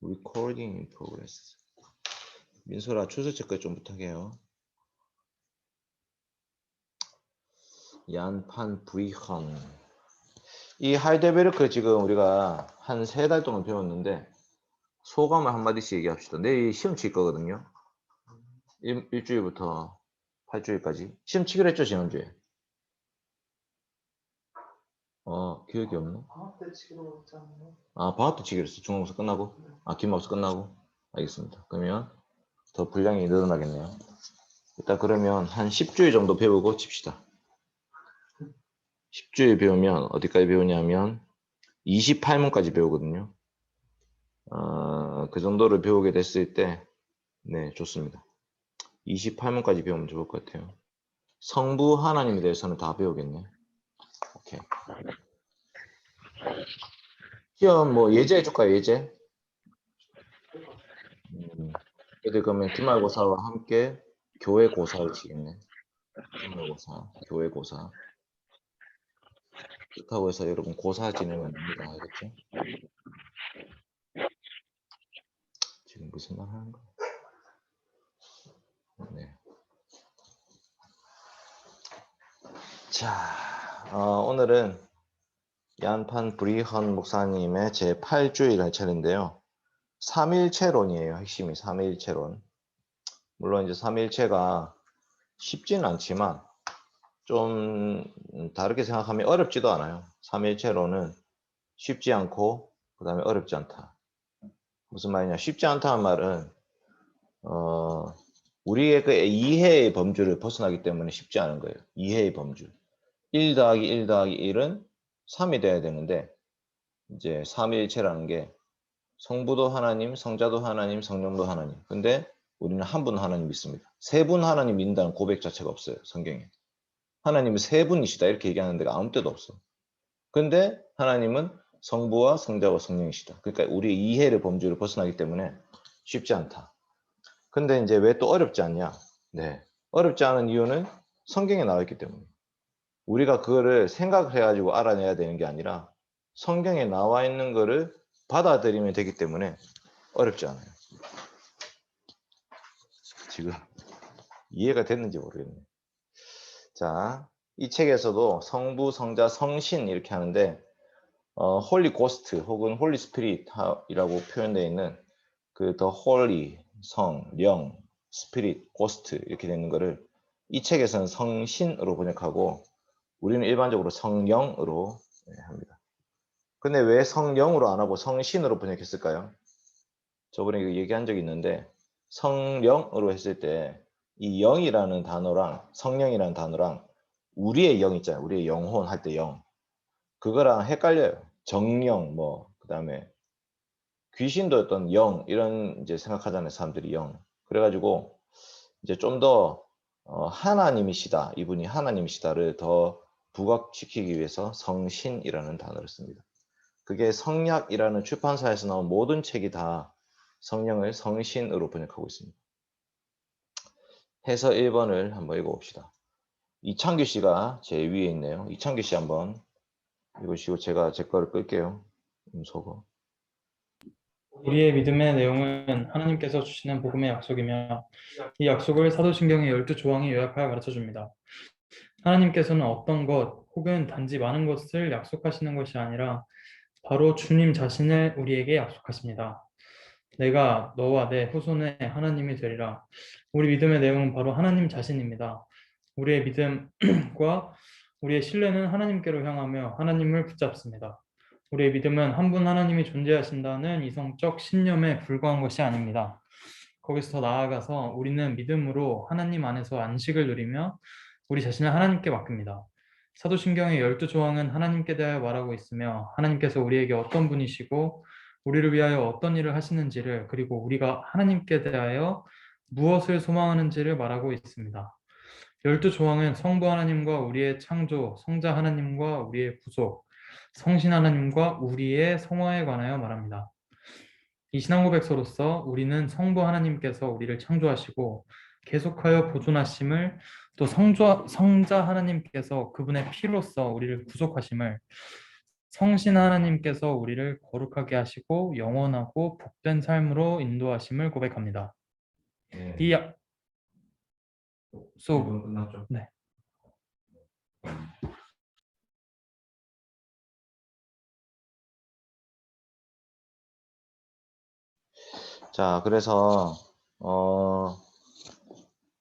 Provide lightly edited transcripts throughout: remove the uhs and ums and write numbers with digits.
Recording in progress. 민소라 출석 체크 좀 부탁해요. 얀판 브이헌. 이 하이델베르크 지금 우리가 한 3달 동안 배웠는데 소감을 한마디씩 얘기합시다. 내일 시험 칠 거거든요. 일주일부터 8주일까지. 시험 치기로 했죠, 지난주에? 기억이 없네. 방학 때 치기로 했잖아요. 방학 때 치기로 했어. 중간고사 끝나고? 기말고사 끝나고? 알겠습니다. 그러면 더 분량이 늘어나겠네요. 일단 그러면 한 10주일 정도 배우고 칩시다. 10주일 배우면 어디까지 배우냐면 28문까지 배우거든요. 그 정도를 배우게 됐을 때 네, 좋습니다. 28문까지 배우면 좋을 것 같아요. 성부 하나님에 대해서는 다 배우겠네. 오케이. 시험 뭐 예제 해줄까요? 예제? 얘들 그러면 기말고사와 함께 교회 고사를 치겠네. 기말고사, 교회 고사. 그렇다고 해서 여러분 고사 진행은 됩니다. 알겠죠? 지금 무슨 말 하는 거야? 네. 자, 오늘은 얀판 브리헌 목사님의 제8주일 할 차례인데요. 3일체론이에요. 핵심이 3일체론. 물론 이제 3일체가 쉽지는 않지만 좀 다르게 생각하면 어렵지도 않아요. 3일체론은 쉽지 않고 그 다음에 어렵지 않다. 무슨 말이냐? 쉽지 않다는 말은 우리의 그 이해의 범주를 벗어나기 때문에 쉽지 않은 거예요. 이해의 범주. 1 더하기 1 더하기 1은 3이 돼야 되는데 이제 3일체라는 게 성부도 하나님, 성자도 하나님, 성령도 하나님. 근데 우리는 한 분 하나님 믿습니다. 세 분 하나님 믿는다는 고백 자체가 없어요. 성경에. 하나님은 세 분이시다 이렇게 얘기하는 데가 아무 때도 없어. 근데 하나님은 성부와 성자와 성령이시다. 그러니까 우리의 이해의 범주를 벗어나기 때문에 쉽지 않다. 근데 이제 왜 또 어렵지 않냐? 네. 어렵지 않은 이유는 성경에 나와 있기 때문에. 우리가 그거를 생각을 해가지고 알아내야 되는 게 아니라 성경에 나와 있는 거를 받아들이면 되기 때문에 어렵지 않아요. 지금 이해가 됐는지 모르겠네. 자, 이 책에서도 성부, 성자, 성신 이렇게 하는데 홀리 고스트 혹은 홀리 스피릿이라고 표현되어 있는 그 더 홀리, 성, 령, 스피릿, 고스트 이렇게 되는 거를 이 책에서는 성신으로 번역하고 우리는 일반적으로 성령으로 합니다. 근데 왜 성령으로 안 하고 성신으로 번역했을까요? 저번에 얘기한 적이 있는데 성령으로 했을 때 이 영이라는 단어랑 성령이라는 단어랑 우리의 영 있잖아요. 우리의 영혼 할 때 영. 그거랑 헷갈려요. 정령 그 다음에 귀신도 어떤 영 이런 이제 생각하잖아요. 사람들이 영. 그래가지고 이제 좀 더 하나님이시다. 이분이 하나님이시다를 더 부각시키기 위해서 성신이라는 단어를 씁니다. 그게 성약이라는 출판사에서 나온 모든 책이 다 성령을 성신으로 번역하고 있습니다. 해서 1번을 한번 읽어봅시다. 이창규 씨가 제 위에 있네요. 이창규 씨 한번 읽으시고 제가 제 거를 끌게요. 음소거. 우리의 믿음의 내용은 하나님께서 주시는 복음의 약속이며 이 약속을 사도신경의 12조항이 요약하여 가르쳐줍니다. 하나님께서는 어떤 것 혹은 단지 많은 것을 약속하시는 것이 아니라 바로 주님 자신을 우리에게 약속하십니다. 내가 너와 내 후손의 하나님이 되리라. 우리 믿음의 내용은 바로 하나님 자신입니다. 우리의 믿음과 우리의 신뢰는 하나님께로 향하며 하나님을 붙잡습니다. 우리의 믿음은 한 분 하나님이 존재하신다는 이성적 신념에 불과한 것이 아닙니다. 거기서 더 나아가서 우리는 믿음으로 하나님 안에서 안식을 누리며 우리 자신을 하나님께 맡깁니다. 사도신경의 12조항은 하나님께 대하여 말하고 있으며 하나님께서 우리에게 어떤 분이시고 우리를 위하여 어떤 일을 하시는지를 그리고 우리가 하나님께 대하여 무엇을 소망하는지를 말하고 있습니다. 12조항은 성부 하나님과 우리의 창조, 성자 하나님과 우리의 구속, 성신 하나님과 우리의 성화에 관하여 말합니다. 이 신앙 고백서로서 우리는 성부 하나님께서 우리를 창조하시고 계속하여 보존하심을 또 성자 하나님께서 그분의 피로써 우리를 구속하심을 성신 하나님께서 우리를 거룩하게 하시고 영원하고 복된 삶으로 인도하심을 고백합니다. 이 약속 끝났죠. 네. 자, 그래서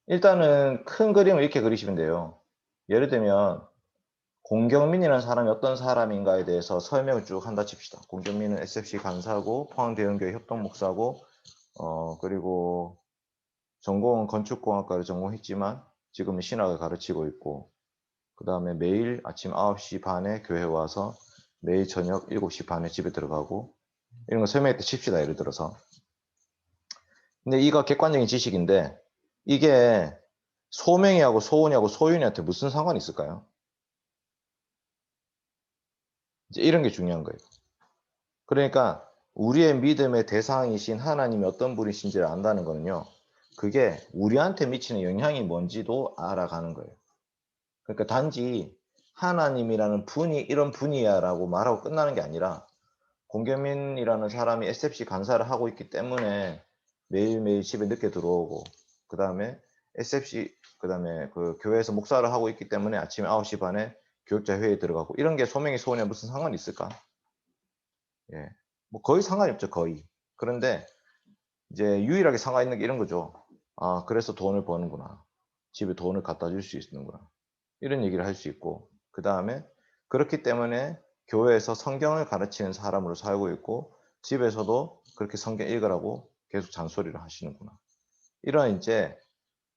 일단은 큰 그림을 이렇게 그리시면 돼요. 예를 들면 공경민이라는 사람이 어떤 사람인가에 대해서 설명을 쭉 한다 칩시다. 공경민은 SFC 간사고 포항대형교회 협동목사고 그리고 전공은 건축공학과를 전공했지만 지금은 신학을 가르치고 있고 그 다음에 매일 아침 9시 반에 교회 와서 매일 저녁 7시 반에 집에 들어가고 이런 거 설명했다 칩시다. 예를 들어서. 근데 이거 객관적인 지식인데 이게 소명이하고 소은이하고 소윤이한테 무슨 상관이 있을까요? 이제 이런 게 중요한 거예요. 그러니까 우리의 믿음의 대상이신 하나님이 어떤 분이신지를 안다는 거는요. 그게 우리한테 미치는 영향이 뭔지도 알아가는 거예요. 그러니까 단지 하나님이라는 분이 이런 분이야 라고 말하고 끝나는 게 아니라 공겸민이라는 사람이 SFC 간사를 하고 있기 때문에 매일매일 집에 늦게 들어오고 그 다음에 SFC 그 다음에 그 교회에서 목사를 하고 있기 때문에 아침 9시 반에 교육자 회의에 들어가고 이런 게 소명이 소원에 무슨 상관이 있을까? 예, 뭐 거의 상관이 없죠, 거의. 그런데 이제 유일하게 상관 있는 게 이런 거죠. 아, 그래서 돈을 버는구나. 집에 돈을 갖다 줄 수 있는구나. 이런 얘기를 할 수 있고 그 다음에 그렇기 때문에 교회에서 성경을 가르치는 사람으로 살고 있고 집에서도 그렇게 성경 읽으라고 계속 잔소리를 하시는구나. 이런 이제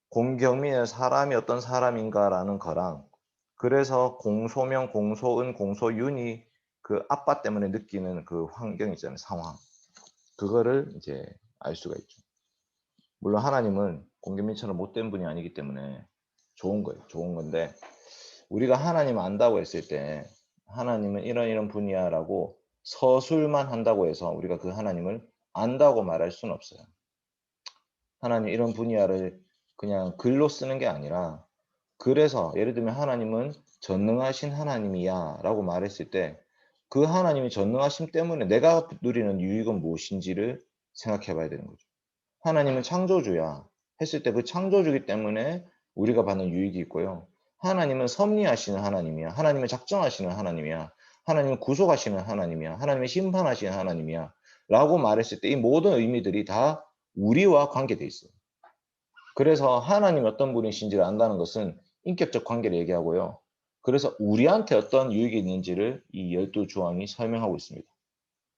공경민의 사람이 어떤 사람인가라는 거랑 그래서 공소명, 공소은, 공소윤이 그 아빠 때문에 느끼는 그 환경 있잖아요. 상황. 그거를 이제 알 수가 있죠. 물론 하나님은 공경민처럼 못된 분이 아니기 때문에 좋은 거예요. 좋은 건데 우리가 하나님 안다고 했을 때 하나님은 이런 분이야 라고 서술만 한다고 해서 우리가 그 하나님을 안다고 말할 수는 없어요. 하나님 이런 분이야를 그냥 글로 쓰는 게 아니라 그래서 예를 들면 하나님은 전능하신 하나님이야 라고 말했을 때 그 하나님이 전능하심 때문에 내가 누리는 유익은 무엇인지를 생각해 봐야 되는 거죠. 하나님은 창조주야 했을 때 그 창조주기 때문에 우리가 받는 유익이 있고요. 하나님은 섭리하시는 하나님이야. 하나님은 작정하시는 하나님이야. 하나님은 구속하시는 하나님이야. 하나님은 심판하시는 하나님이야. 라고 말했을 때 이 모든 의미들이 다 우리와 관계돼 있어요. 그래서 하나님이 어떤 분이신지를 안다는 것은 인격적 관계를 얘기하고요. 그래서 우리한테 어떤 유익이 있는지를 이 12조항이 설명하고 있습니다.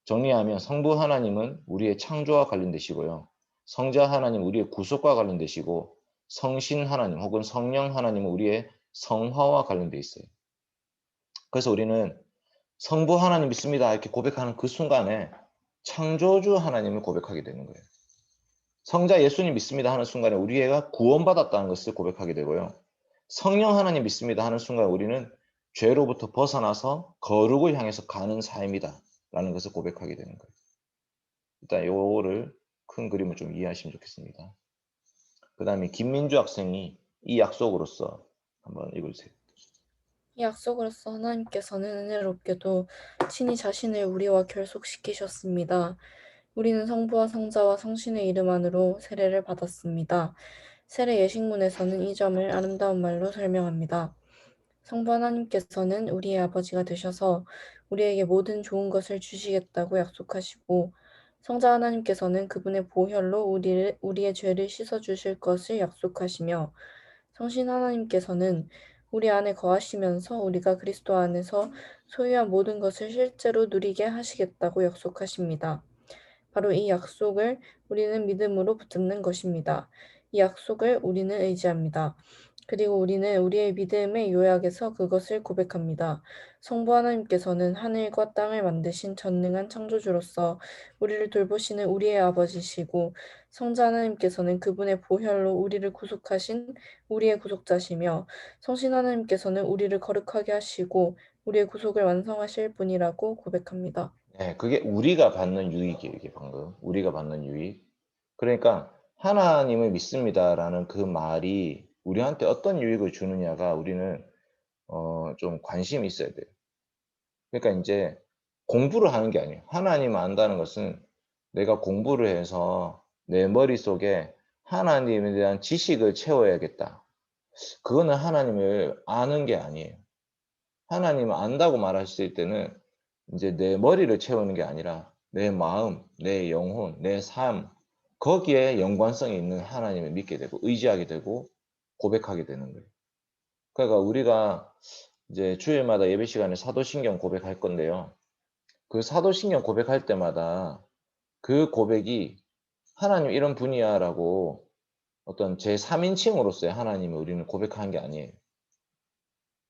정리하면 성부 하나님은 우리의 창조와 관련되시고요. 성자 하나님 우리의 구속과 관련되시고 성신 하나님 혹은 성령 하나님은 우리의 성화와 관련돼 있어요. 그래서 우리는 성부 하나님 믿습니다 이렇게 고백하는 그 순간에 창조주 하나님을 고백하게 되는 거예요. 성자 예수님 믿습니다 하는 순간에 우리가 구원받았다는 것을 고백하게 되고요. 성령 하나님 믿습니다 하는 순간 우리는 죄로부터 벗어나서 거룩을 향해서 가는 삶이다 라는 것을 고백하게 되는 거예요. 일단 요거를 큰 그림을 좀 이해하시면 좋겠습니다. 그 다음에 김민주 학생이 이 약속으로서 한번 읽어주세요. 이 약속으로서 하나님께서는 은혜롭게도 친히 자신을 우리와 결속시키셨습니다. 우리는 성부와 성자와 성신의 이름 안으로 세례를 받았습니다. 세례 예식문에서는 이 점을 아름다운 말로 설명합니다. 성부 하나님께서는 우리의 아버지가 되셔서 우리에게 모든 좋은 것을 주시겠다고 약속하시고 성자 하나님께서는 그분의 보혈로 우리의 죄를 씻어주실 것을 약속하시며 성신 하나님께서는 우리 안에 거하시면서 우리가 그리스도 안에서 소유한 모든 것을 실제로 누리게 하시겠다고 약속하십니다. 바로 이 약속을 우리는 믿음으로 붙잡는 것입니다. 이 약속을 우리는 의지합니다. 그리고 우리는 우리의 믿음의 요약에서 그것을 고백합니다. 성부 하나님께서는 하늘과 땅을 만드신 전능한 창조주로서 우리를 돌보시는 우리의 아버지시고 성자 하나님께서는 그분의 보혈로 우리를 구속하신 우리의 구속자시며 성신 하나님께서는 우리를 거룩하게 하시고 우리의 구속을 완성하실 분이라고 고백합니다. 네, 그게 우리가 받는 유익이에요. 이게 방금 우리가 받는 유익. 그러니까 하나님을 믿습니다라는 그 말이 우리한테 어떤 유익을 주느냐가 우리는 좀 관심이 있어야 돼요. 그러니까 이제 공부를 하는 게 아니에요. 하나님을 안다는 것은 내가 공부를 해서 내 머릿속에 하나님에 대한 지식을 채워야겠다. 그거는 하나님을 아는 게 아니에요. 하나님을 안다고 말했을 때는 이제 내 머리를 채우는 게 아니라 내 마음, 내 영혼, 내 삶, 거기에 연관성이 있는 하나님을 믿게 되고 의지하게 되고 고백하게 되는 거예요. 그러니까 우리가 이제 주일마다 예배 시간에 사도신경 고백할 건데요. 그 사도신경 고백할 때마다 그 고백이 하나님 이런 분이야라고 어떤 제3인칭으로서의 하나님을 우리는 고백하는 게 아니에요.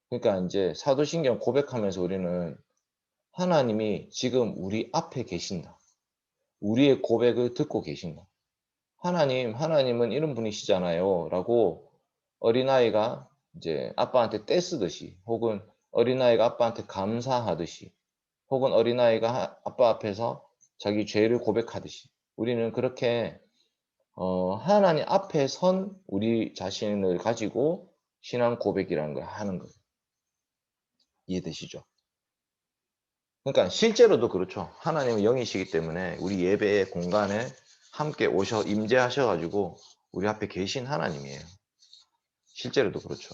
그러니까 이제 사도신경 고백하면서 우리는 하나님이 지금 우리 앞에 계신다. 우리의 고백을 듣고 계신다. 하나님은 이런 분이시잖아요. 라고 어린아이가 이제 아빠한테 떼쓰듯이 혹은 어린아이가 아빠한테 감사하듯이 혹은 어린아이가 아빠 앞에서 자기 죄를 고백하듯이 우리는 그렇게 하나님 앞에 선 우리 자신을 가지고 신앙 고백이라는 걸 하는 거예요. 이해되시죠? 그러니까 실제로도 그렇죠. 하나님은 영이시기 때문에 우리 예배의 공간에 함께 임재하셔가지고 우리 앞에 계신 하나님이에요. 실제로도 그렇죠.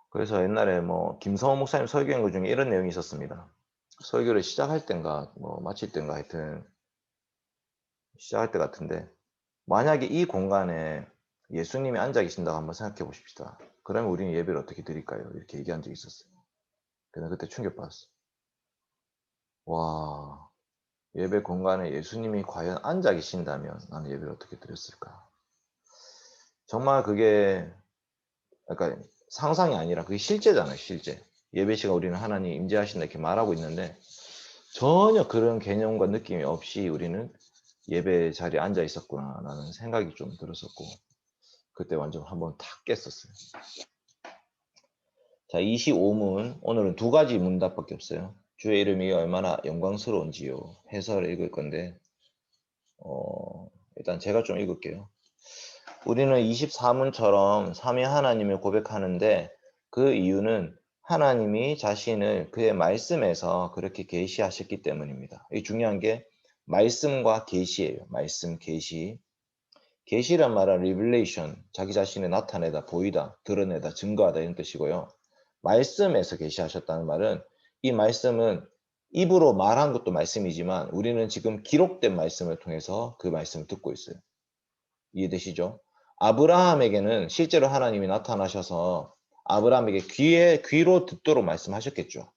그래서 옛날에 뭐 김성호 목사님 설교한 것 중에 이런 내용이 있었습니다. 설교를 시작할 땐가 뭐 마칠 땐가 하여튼 시작할 때 같은데 만약에 이 공간에 예수님이 앉아 계신다고 한번 생각해 보십시다. 그러면 우리는 예배를 어떻게 드릴까요? 이렇게 얘기한 적이 있었어요. 그래서 그때 충격받았어요. 와, 예배 공간에 예수님이 과연 앉아 계신다면 나는 예배를 어떻게 드렸을까? 정말 그게 약간 상상이 아니라 그게 실제잖아요, 실제. 예배 시간 우리는 하나님 임재하신다 이렇게 말하고 있는데 전혀 그런 개념과 느낌이 없이 우리는 예배 자리에 앉아 있었구나라는 생각이 좀 들었었고 그때 완전 한번 탁 깼었어요. 자, 25문 오늘은 두 가지 문답밖에 없어요. 주의 이름이 얼마나 영광스러운지요. 해설을 읽을 건데 일단 제가 좀 읽을게요. 우리는 24문처럼 삼위 하나님을 고백하는데 그 이유는 하나님이 자신을 그의 말씀에서 그렇게 계시하셨기 때문입니다. 이 중요한 게 말씀과 계시예요. 말씀, 계시. 계시란 말은 revelation, 자기 자신을 나타내다, 보이다, 드러내다, 증거하다 이런 뜻이고요. 말씀에서 계시하셨다는 말은 이 말씀은 입으로 말한 것도 말씀이지만 우리는 지금 기록된 말씀을 통해서 그 말씀을 듣고 있어요. 이해되시죠? 아브라함에게는 실제로 하나님이 나타나셔서 아브라함에게 귀로 듣도록 말씀하셨겠죠.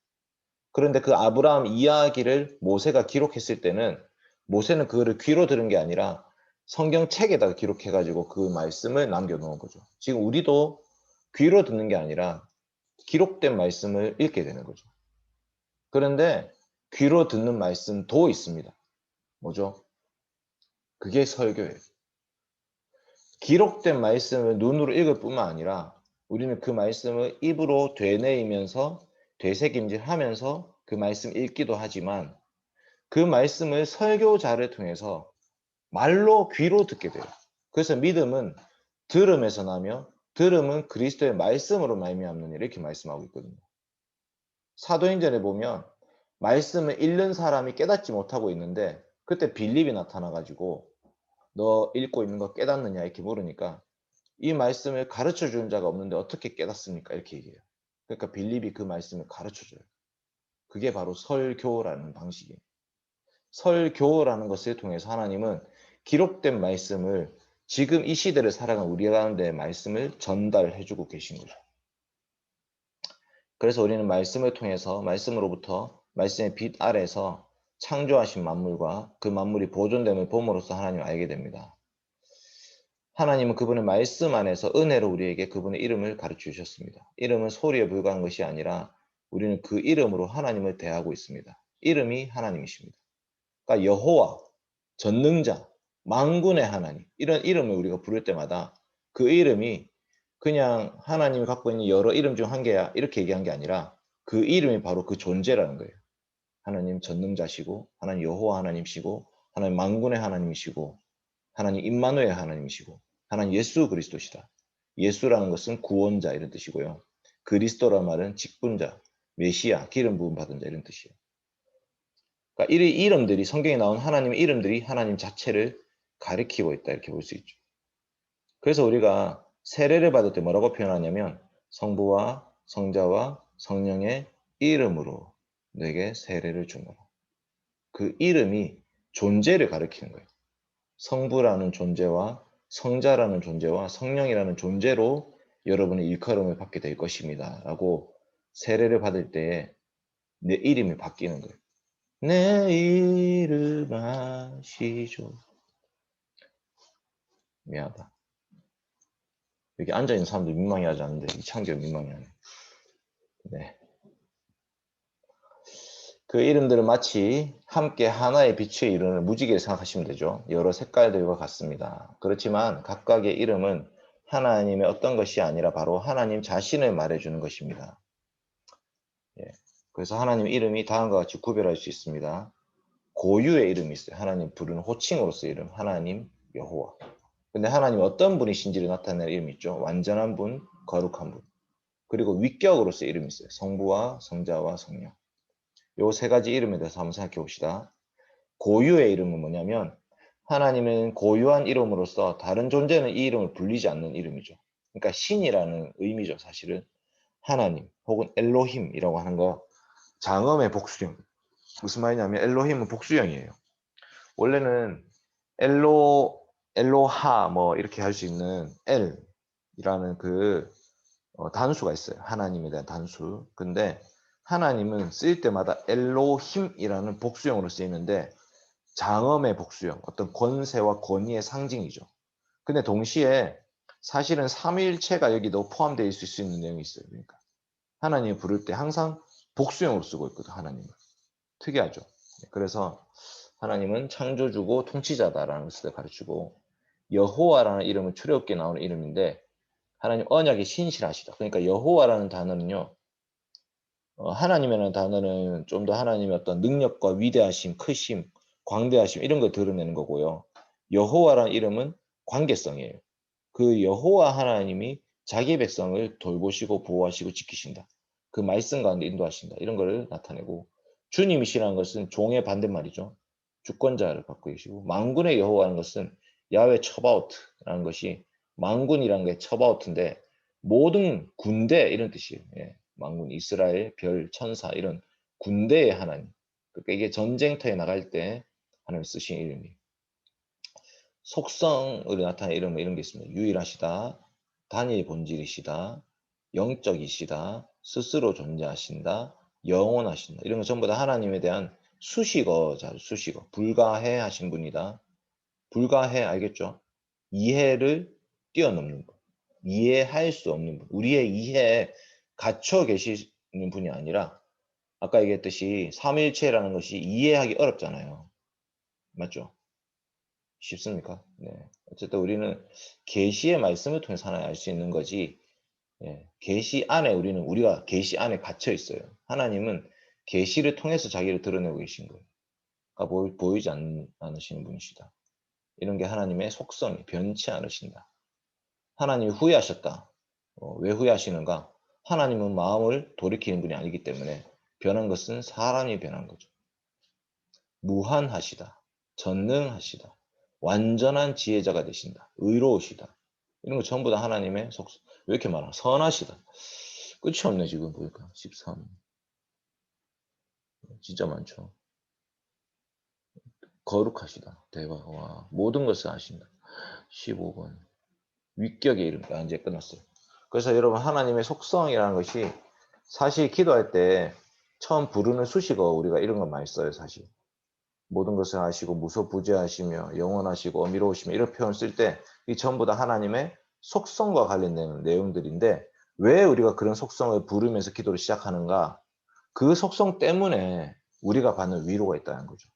그런데 그 아브라함 이야기를 모세가 기록했을 때는 모세는 그거를 귀로 들은 게 아니라 성경책에다가 기록해가지고 그 말씀을 남겨놓은 거죠. 지금 우리도 귀로 듣는 게 아니라 기록된 말씀을 읽게 되는 거죠. 그런데 귀로 듣는 말씀도 있습니다. 뭐죠? 그게 설교예요. 기록된 말씀을 눈으로 읽을 뿐만 아니라 우리는 그 말씀을 입으로 되뇌이면서 되새김질하면서 그 말씀 읽기도 하지만 그 말씀을 설교자를 통해서 말로 귀로 듣게 돼요. 그래서 믿음은 들음에서 나며 들음은 그리스도의 말씀으로 말미암느니라 이렇게 말씀하고 있거든요. 사도행전에 보면 말씀을 읽는 사람이 깨닫지 못하고 있는데 그때 빌립이 나타나가지고 너 읽고 있는 거 깨닫느냐 이렇게 물으니까 이 말씀을 가르쳐 주는 자가 없는데 어떻게 깨닫습니까? 이렇게 얘기해요. 그러니까 빌립이 그 말씀을 가르쳐 줘요. 그게 바로 설교라는 방식이에요. 설교라는 것을 통해서 하나님은 기록된 말씀을 지금 이 시대를 살아가는 우리라는 말씀을 전달해 주고 계신 거죠. 그래서 우리는 말씀을 통해서 말씀으로부터 말씀의 빛 아래서 창조하신 만물과 그 만물이 보존됨을 봄으로써 하나님을 알게 됩니다. 하나님은 그분의 말씀 안에서 은혜로 우리에게 그분의 이름을 가르쳐 주셨습니다. 이름은 소리에 불과한 것이 아니라 우리는 그 이름으로 하나님을 대하고 있습니다. 이름이 하나님이십니다. 그러니까 여호와, 전능자, 만군의 하나님 이런 이름을 우리가 부를 때마다 그 이름이 그냥 하나님이 갖고 있는 여러 이름 중 한 개야 이렇게 얘기한 게 아니라 그 이름이 바로 그 존재라는 거예요. 하나님 전능자시고 하나님 여호와 하나님이시고 하나님 만군의 하나님이시고 하나님 임마누엘 하나님이시고 하나님 예수 그리스도시다. 예수라는 것은 구원자 이런 뜻이고요. 그리스도란 말은 직분자, 메시아, 기름 부음 받은 자 이런 뜻이에요. 그러니까 이 이름들이 성경에 나온 하나님의 이름들이 하나님 자체를 가리키고 있다 이렇게 볼 수 있죠. 그래서 우리가 세례를 받을 때 뭐라고 표현하냐면 성부와 성자와 성령의 이름으로 내게 세례를 주노라. 그 이름이 존재를 가리키는 거예요. 성부라는 존재와 성자라는 존재와 성령이라는 존재로 여러분의 일컬음을 받게 될 것입니다. 라고 세례를 받을 때 내 이름이 바뀌는 거예요. 내 이름 아시죠? 미안하다. 여기 앉아있는 사람들 민망해하지 않는데 이창규가 민망해하네. 네. 그 이름들은 마치 함께 하나의 빛의 이름을 무지개를 생각하시면 되죠. 여러 색깔들과 같습니다. 그렇지만 각각의 이름은 하나님의 어떤 것이 아니라 바로 하나님 자신을 말해주는 것입니다. 예. 그래서 하나님 이름이 다음과 같이 구별할 수 있습니다. 고유의 이름이 있어요. 하나님 부르는 호칭으로서의 이름, 하나님 여호와. 근데 하나님 어떤 분이신지를 나타내는 이름이 있죠. 완전한 분, 거룩한 분. 그리고 위격으로서의 이름이 있어요. 성부와 성자와 성령. 요 세 가지 이름에 대해서 한번 생각해 봅시다. 고유의 이름은 뭐냐면 하나님은 고유한 이름으로서 다른 존재는 이 이름을 불리지 않는 이름이죠. 그러니까 신이라는 의미죠. 사실은 하나님 혹은 엘로힘이라고 하는 거 장엄의 복수형. 무슨 말이냐면 엘로힘은 복수형이에요. 원래는 엘로하 뭐 이렇게 할 수 있는 엘이라는 그 단수가 있어요. 하나님에 대한 단수. 근데 하나님은 쓰일 때마다 엘로힘이라는 복수형으로 쓰이는데 장엄의 복수형, 어떤 권세와 권위의 상징이죠. 근데 동시에 사실은 삼위일체가 여기도 포함되어 있을 수 있는 내용이 있어요. 그러니까 하나님 부를 때 항상 복수형으로 쓰고 있거든. 하나님은 특이하죠. 그래서 하나님은 창조주고 통치자다라는 것을 가르치고 여호와라는 이름은 출애굽기에 나오는 이름인데 하나님 언약이 신실하시다. 그러니까 여호와라는 단어는요. 하나님이라는 단어는 좀 더 하나님의 어떤 능력과 위대하심, 크심, 광대하심 이런 걸 드러내는 거고요. 여호와라는 이름은 관계성이에요. 그 여호와 하나님이 자기 백성을 돌보시고 보호하시고 지키신다. 그 말씀 가운데 인도하신다. 이런 걸 나타내고 주님이시라는 것은 종의 반대말이죠. 주권자를 갖고 계시고 만군의 여호와라는 것은 야훼 처바오트라는 것이 만군이라는 게 처바오트인데 모든 군대 이런 뜻이에요. 예. 만군 이스라엘 별 천사 이런 군대의 하나님. 그러니까 이게 전쟁터에 나갈 때 하나님 쓰신 이름이에요. 속성으로 나타내는 이름은 이런 게 있습니다. 유일하시다, 단일 본질이시다, 영적이시다, 스스로 존재하신다, 영원하신다. 이런 거 전부 다 하나님에 대한 수식어자, 수식어. 불가해 하신 분이다. 불가해 알겠죠? 이해를 뛰어넘는 분. 이해할 수 없는 분. 우리의 이해에 갇혀 계시는 분이 아니라 아까 얘기했듯이 삼위일체라는 것이 이해하기 어렵잖아요. 맞죠? 쉽습니까? 네. 어쨌든 우리는 계시의 말씀을 통해서 하나 알 수 있는 거지. 예. 계시 안에 우리가 계시 안에 갇혀 있어요. 하나님은 계시를 통해서 자기를 드러내고 계신 거예요. 그러니까 보이지 않으시는 분이시다. 이런 게 하나님의 속성이 변치 않으신다. 하나님이 후회하셨다. 왜 후회하시는가? 하나님은 마음을 돌이키는 분이 아니기 때문에 변한 것은 사람이 변한 거죠. 무한하시다. 전능하시다. 완전한 지혜자가 되신다. 의로우시다. 이런 거 전부 다 하나님의 속성. 왜 이렇게 많아? 선하시다. 끝이 없네 지금 보니까. 13. 진짜 많죠. 거룩하시다. 대박. 와, 모든 것을 아신다. 15번. 위격의 이름. 이제 끝났어요. 그래서 여러분 하나님의 속성이라는 것이 사실 기도할 때 처음 부르는 수식어 우리가 이런 거 많이 써요. 사실. 모든 것을 아시고 무소부재하시며 영원하시고 어미로우시며 이런 표현을 쓸 때 이 전부 다 하나님의 속성과 관련된 내용들인데 왜 우리가 그런 속성을 부르면서 기도를 시작하는가? 그 속성 때문에 우리가 받는 위로가 있다는 거죠.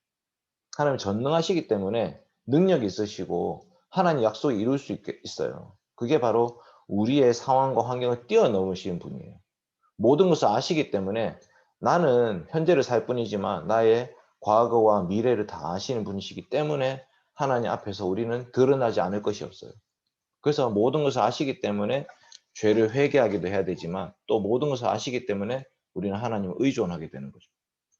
하나님 전능하시기 때문에 능력이 있으시고 하나님 약속이 이룰 수 있어요. 그게 바로 우리의 상황과 환경을 뛰어넘으시는 분이에요. 모든 것을 아시기 때문에 나는 현재를 살 뿐이지만 나의 과거와 미래를 다 아시는 분이시기 때문에 하나님 앞에서 우리는 드러나지 않을 것이 없어요. 그래서 모든 것을 아시기 때문에 죄를 회개하기도 해야 되지만 또 모든 것을 아시기 때문에 우리는 하나님을 의존하게 되는 거죠.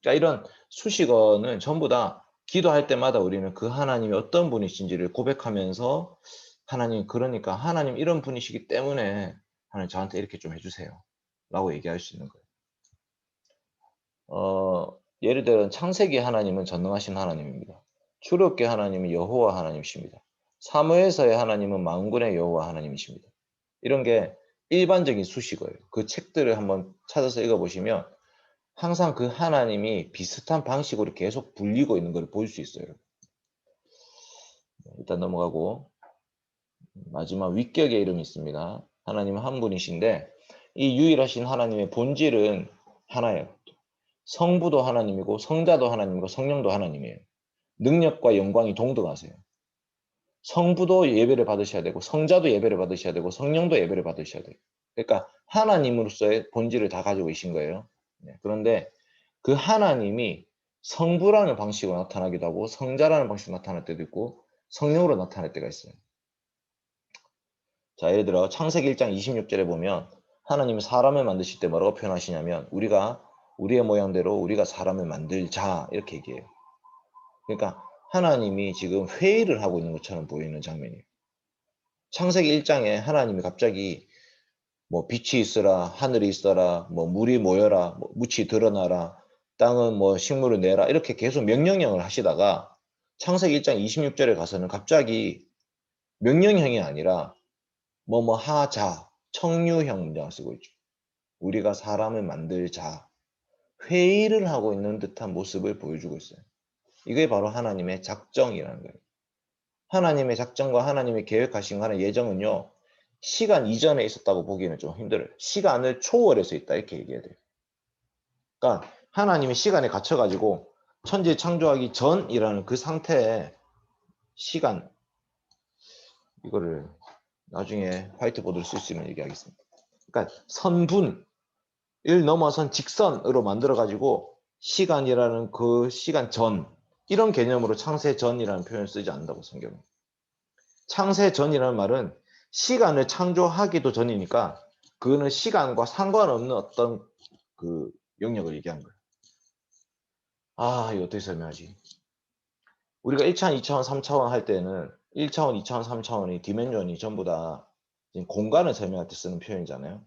그러니까 이런 수식어는 전부 다 기도할 때마다 우리는 그 하나님이 어떤 분이신지를 고백하면서 하나님, 그러니까 하나님 이런 분이시기 때문에 하나님 저한테 이렇게 좀 해주세요 라고 얘기할 수 있는 거예요. 예를 들어 창세기 하나님은 전능하신 하나님입니다. 출애굽기 하나님은 여호와 하나님이십니다. 사무엘서의 하나님은 만군의 여호와 하나님이십니다. 이런 게 일반적인 수식어예요. 그 책들을 한번 찾아서 읽어보시면 항상 그 하나님이 비슷한 방식으로 계속 불리고 있는 걸 볼 수 있어요. 일단 넘어가고 마지막 위격의 이름이 있습니다. 하나님은 한 분이신데 이 유일하신 하나님의 본질은 하나예요. 성부도 하나님이고 성자도 하나님이고 성령도 하나님이에요. 능력과 영광이 동등하세요. 성부도 예배를 받으셔야 되고 성자도 예배를 받으셔야 되고 성령도 예배를 받으셔야 돼요. 그러니까 하나님으로서의 본질을 다 가지고 계신 거예요. 그런데 그 하나님이 성부라는 방식으로 나타나기도 하고 성자라는 방식으로 나타날 때도 있고 성령으로 나타날 때가 있어요. 자, 예를 들어 창세기 1장 26절에 보면 하나님이 사람을 만드실 때 뭐라고 표현하시냐면 우리가 우리의 모양대로 우리가 사람을 만들자 이렇게 얘기해요. 그러니까 하나님이 지금 회의를 하고 있는 것처럼 보이는 장면이에요. 창세기 1장에 하나님이 갑자기 뭐 빛이 있으라, 하늘이 있어라, 뭐 물이 모여라, 뭐 묻이 드러나라, 땅은 뭐 식물을 내라 이렇게 계속 명령형을 하시다가 창세기 1장 26절에 가서는 갑자기 명령형이 아니라 뭐뭐 하자, 청유형 문장을 쓰고 있죠. 우리가 사람을 만들자, 회의를 하고 있는 듯한 모습을 보여주고 있어요. 이게 바로 하나님의 작정이라는 거예요. 하나님의 작정과 하나님의 계획하신 하는 예정은요. 시간 이전에 있었다고 보기에는 좀 힘들어요. 시간을 초월해서 있다 이렇게 얘기해야 돼요. 그러니까 하나님이 시간에 갇혀가지고 천지 창조하기 전이라는 그 상태의 시간 이거를 나중에 화이트보드를 쓸 수 있는 얘기하겠습니다. 그러니까 선분을 넘어선 직선으로 만들어가지고 시간이라는 그 시간 전 이런 개념으로 창세 전이라는 표현을 쓰지 않는다고 성경은. 창세 전이라는 말은 시간을 창조하기도 전이니까 그거는 시간과 상관없는 어떤 그 영역을 얘기하는 거예요. 아, 이거 어떻게 설명하지? 우리가 1차원, 2차원, 3차원 할 때는 1차원, 2차원, 3차원이 디멘전이 전부 다 공간을 설명할 때 쓰는 표현이잖아요.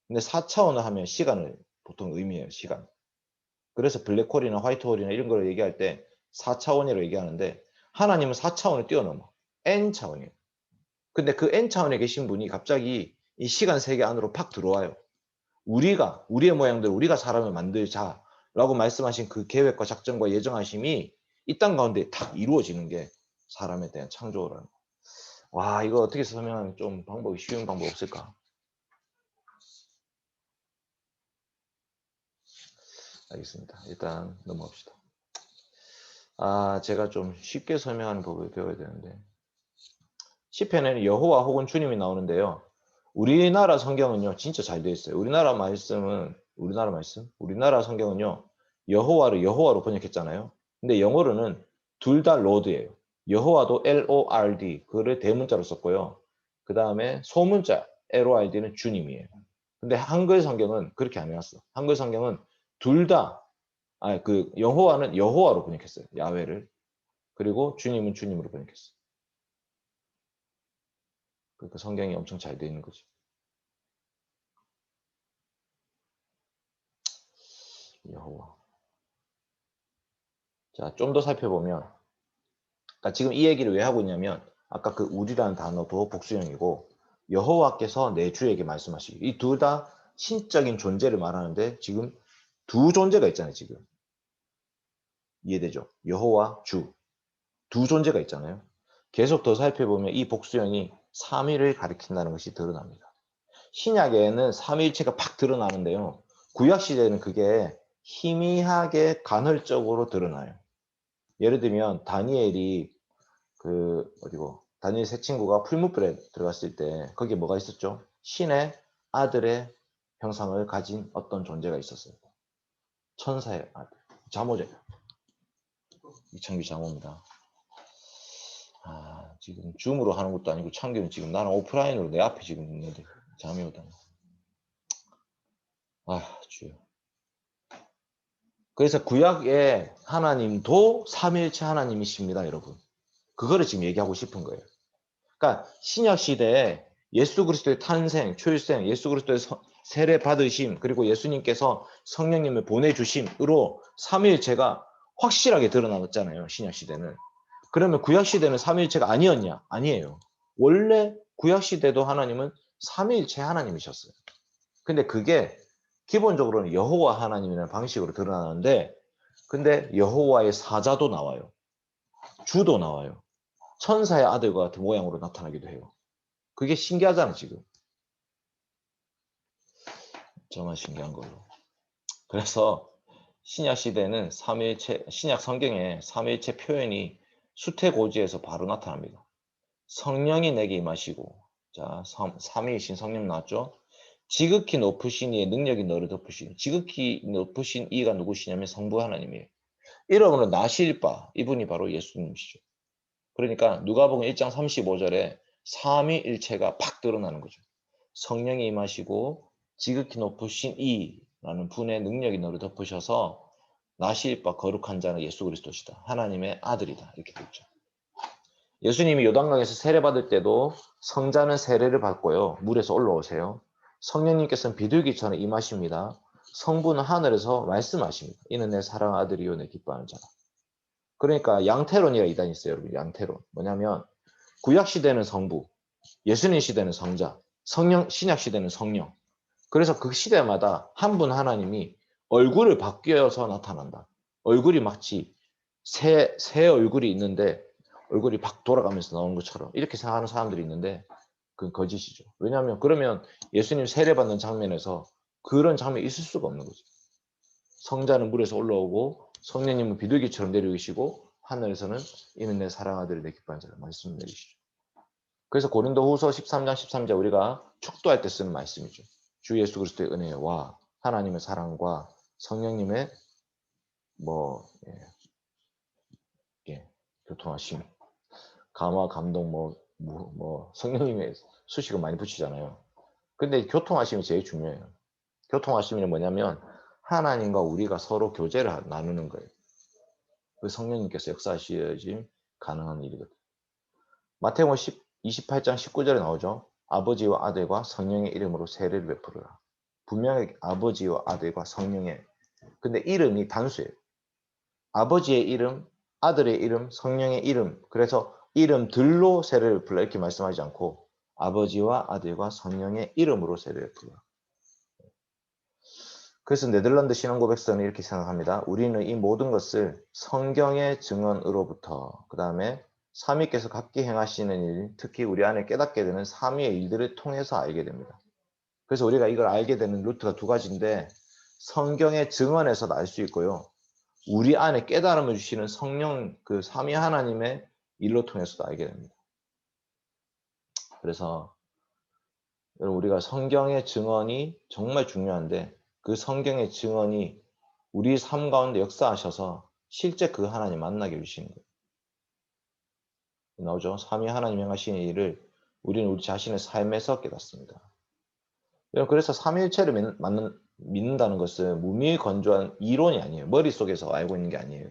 근데 4차원을 하면 시간을 보통 의미해요. 시간. 그래서 블랙홀이나 화이트홀이나 이런 걸 얘기할 때 4차원이라고 얘기하는데 하나님은 4차원을 뛰어넘어. N차원이에요. 근데 그 N차원에 계신 분이 갑자기 이 시간 세계 안으로 팍 들어와요. 우리의 모양대로 우리가 사람을 만들자라고 말씀하신 그 계획과 작전과 예정하심이 이 땅 가운데 딱 이루어지는 게 사람에 대한 창조라는 거. 와, 이거 어떻게 설명하면 좀 쉬운 방법 없을까? 알겠습니다. 일단 넘어갑시다. 제가 좀 쉽게 설명하는 법을 배워야 되는데 시편에는 여호와 혹은 주님이 나오는데요. 우리나라 성경은요 진짜 잘 되어 있어요. 우리나라 성경은요 여호와로 번역했잖아요. 근데 영어로는 둘 다 로드예요. 여호와도 Lord 그를 대문자로 썼고요. 그 다음에 소문자 LORD는 주님이에요. 근데 한글 성경은 그렇게 안 해놨어. 한글 성경은 둘 다 여호와는 여호와로 번역했어요. 야훼를. 그리고 주님은 주님으로 번역했어요. 그러니까 성경이 엄청 잘 되어 있는 거죠. 여호와. 자, 좀 더 살펴보면 그러니까 지금 이 얘기를 왜 하고 있냐면 아까 그 우리라는 단어도 복수형이고 여호와께서 내 주에게 말씀하시기 이 둘 다 신적인 존재를 말하는데 지금 두 존재가 있잖아요. 지금 이해되죠? 여호와 주 두 존재가 있잖아요. 계속 더 살펴보면 이 복수형이 삼위를 가리킨다는 것이 드러납니다. 신약에는 삼위일체가 팍 드러나는데요. 구약 시대에는 그게 희미하게 간헐적으로 드러나요. 예를 들면 다니엘이 다니엘 세 친구가 풀무불에 들어갔을 때 거기에 뭐가 있었죠? 신의 아들의 형상을 가진 어떤 존재가 있었어요. 천사의 아들. 잠오제. 이창규 잠오입니다. 지금 줌으로 하는 것도 아니고 창규는 지금 나랑 오프라인으로 내 앞에 지금 있는데 잠이 오다니. 주여. 그래서 구약의 하나님도 삼위일체 하나님이십니다, 여러분. 그거를 지금 얘기하고 싶은 거예요. 그러니까 신약 시대에 예수 그리스도의 탄생, 출생, 예수 그리스도의 세례 받으심, 그리고 예수님께서 성령님을 보내주심으로 삼위일체가 확실하게 드러나왔잖아요, 신약 시대는. 그러면 구약 시대는 삼위일체가 아니었냐? 아니에요. 원래 구약 시대도 하나님은 삼위일체 하나님이셨어요. 근데 그게 기본적으로는 여호와 하나님이라는 방식으로 드러나는데, 근데 여호와의 사자도 나와요. 주도 나와요. 천사의 아들과 같은 모양으로 나타나기도 해요. 그게 신기하잖아, 지금. 정말 신기한 걸로. 그래서 신약 시대는 삼위일체, 신약 성경에 삼위일체 표현이 수태고지에서 바로 나타납니다. 성령이 내게 임하시고, 자, 삼위이신 성령 나왔죠? 지극히 높으신 이의 능력이 너를 덮으시니, 지극히 높으신 이가 누구시냐면 성부 하나님이에요. 이름으로 나실 바, 이분이 바로 예수님이시죠. 그러니까 누가복음 1장 35절에 삼위일체가 팍 드러나는 거죠. 성령이 임하시고 지극히 높으신 이라는 분의 능력이 너를 덮으셔서 나실 바 거룩한 자는 예수 그리스도시다. 하나님의 아들이다. 이렇게 됐죠. 예수님이 요단강에서 세례 받을 때도 성자는 세례를 받고요. 물에서 올라오세요. 성령님께서는 비둘기처럼 임하십니다. 성부는 하늘에서 말씀하십니다. 이는 내 사랑 아들이요 내 기뻐하는 자라. 그러니까 양태론이라 이단이 있어요, 여러분. 양태론. 뭐냐면 구약 시대는 성부, 예수님 시대는 성자, 신약 시대는 성령. 그래서 그 시대마다 한 분 하나님이 얼굴을 바뀌어서 나타난다. 얼굴이 마치 새 얼굴이 있는데 얼굴이 막 돌아가면서 나오는 것처럼 이렇게 생각하는 사람들이 있는데 그건 거짓이죠. 왜냐하면 그러면 예수님 세례받는 장면에서 그런 장면이 있을 수가 없는 거죠. 성자는 물에서 올라오고 성령님은 비둘기처럼 내려오시고 하늘에서는 이는 내 사랑 아들 내 기뻐하는 자라 말씀 내리시죠. 그래서 고린도후서 13장 13절 우리가 축도할 때 쓰는 말씀이죠. 주 예수 그리스도의 은혜와 하나님의 사랑과 성령님의 교통하심, 감화, 감동, 성령님의 수식을 많이 붙이잖아요. 근데 교통하심이 제일 중요해요. 교통하심이 뭐냐면 하나님과 우리가 서로 교제를 나누는 거예요. 그 성령님께서 역사하셔야지 가능한 일이거든요. 마태복음 28장 19절에 나오죠. 아버지와 아들과 성령의 이름으로 세례를 베풀으라. 분명히 아버지와 아들과 성령의, 근데 이름이 단수예요. 아버지의 이름, 아들의 이름, 성령의 이름. 그래서 이름들로 세례를 베풀라 이렇게 말씀하지 않고 아버지와 아들과 성령의 이름으로 세례를 베풀라. 그래서 네덜란드 신앙고백서는 이렇게 생각합니다. 우리는 이 모든 것을 성경의 증언으로부터 그 다음에 삼위께서 각기 행하시는 일, 특히 우리 안에 깨닫게 되는 삼위의 일들을 통해서 알게 됩니다. 그래서 우리가 이걸 알게 되는 루트가 두 가지인데 성경의 증언에서도 알 수 있고요. 우리 안에 깨달음을 주시는 성령 그 삼위 하나님의 일로 통해서도 알게 됩니다. 그래서 여러분 우리가 성경의 증언이 정말 중요한데 그 성경의 증언이 우리 삶 가운데 역사하셔서 실제 그 하나님 만나게 해주시는 거예요. 나오죠? 삼위 하나님 행하시는 일을 우리는 우리 자신의 삶에서 깨닫습니다. 그래서 삼위일체를 믿는다는 것은 무미건조한 이론이 아니에요. 머릿속에서 알고 있는 게 아니에요.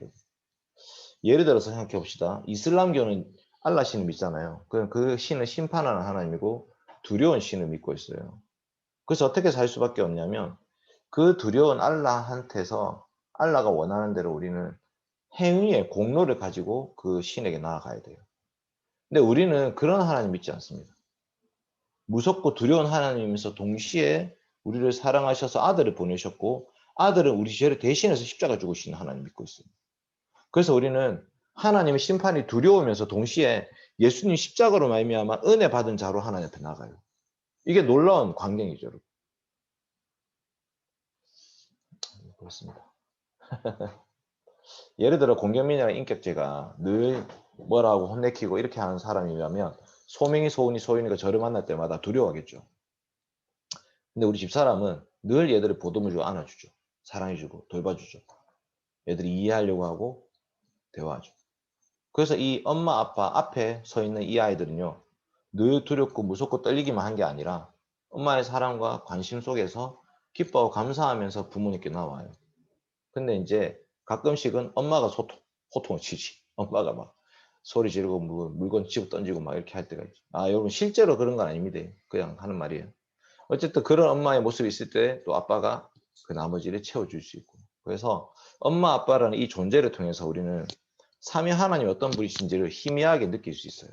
예를 들어서 생각해 봅시다. 이슬람교는 알라 신을 믿잖아요. 그 신은 심판하는 하나님이고 두려운 신을 믿고 있어요. 그래서 어떻게 살 수밖에 없냐면 그 두려운 알라한테서 알라가 원하는 대로 우리는 행위의 공로를 가지고 그 신에게 나아가야 돼요. 근데 우리는 그런 하나님 믿지 않습니다. 무섭고 두려운 하나님이면서 동시에 우리를 사랑하셔서 아들을 보내셨고 아들은 우리 죄를 대신해서 십자가 죽으시는 하나님 믿고 있어요. 그래서 우리는 하나님의 심판이 두려우면서 동시에 예수님 십자가로 말미암아 은혜 받은 자로 하나님 앞에 나가요. 이게 놀라운 광경이죠, 여러분. 그렇습니다. 예를 들어 공경민이나 인격제가 늘 뭐라고 혼내키고 이렇게 하는 사람이라면 소명이 소은이 소윤이가 저를 만날 때마다 두려워하겠죠. 근데 우리 집사람은 늘 얘들을 보듬어주고 안아주죠. 사랑해주고 돌봐주죠. 얘들이 이해하려고 하고 대화하죠. 그래서 이 엄마 아빠 앞에 서 있는 이 아이들은요. 늘 두렵고 무섭고 떨리기만 한 게 아니라 엄마의 사랑과 관심 속에서 기뻐하고 감사하면서 부모님께 나와요. 근데 이제 가끔씩은 엄마가 호통을 치지. 엄마가 막 소리 지르고 물건 집어 던지고 막 이렇게 할 때가 있죠. 아, 여러분 실제로 그런 건 아닙니다. 그냥 하는 말이에요. 어쨌든 그런 엄마의 모습이 있을 때 또 아빠가 그 나머지를 채워줄 수 있고. 그래서 엄마 아빠라는 이 존재를 통해서 우리는 삼위 하나님이 어떤 분이신지를 희미하게 느낄 수 있어요.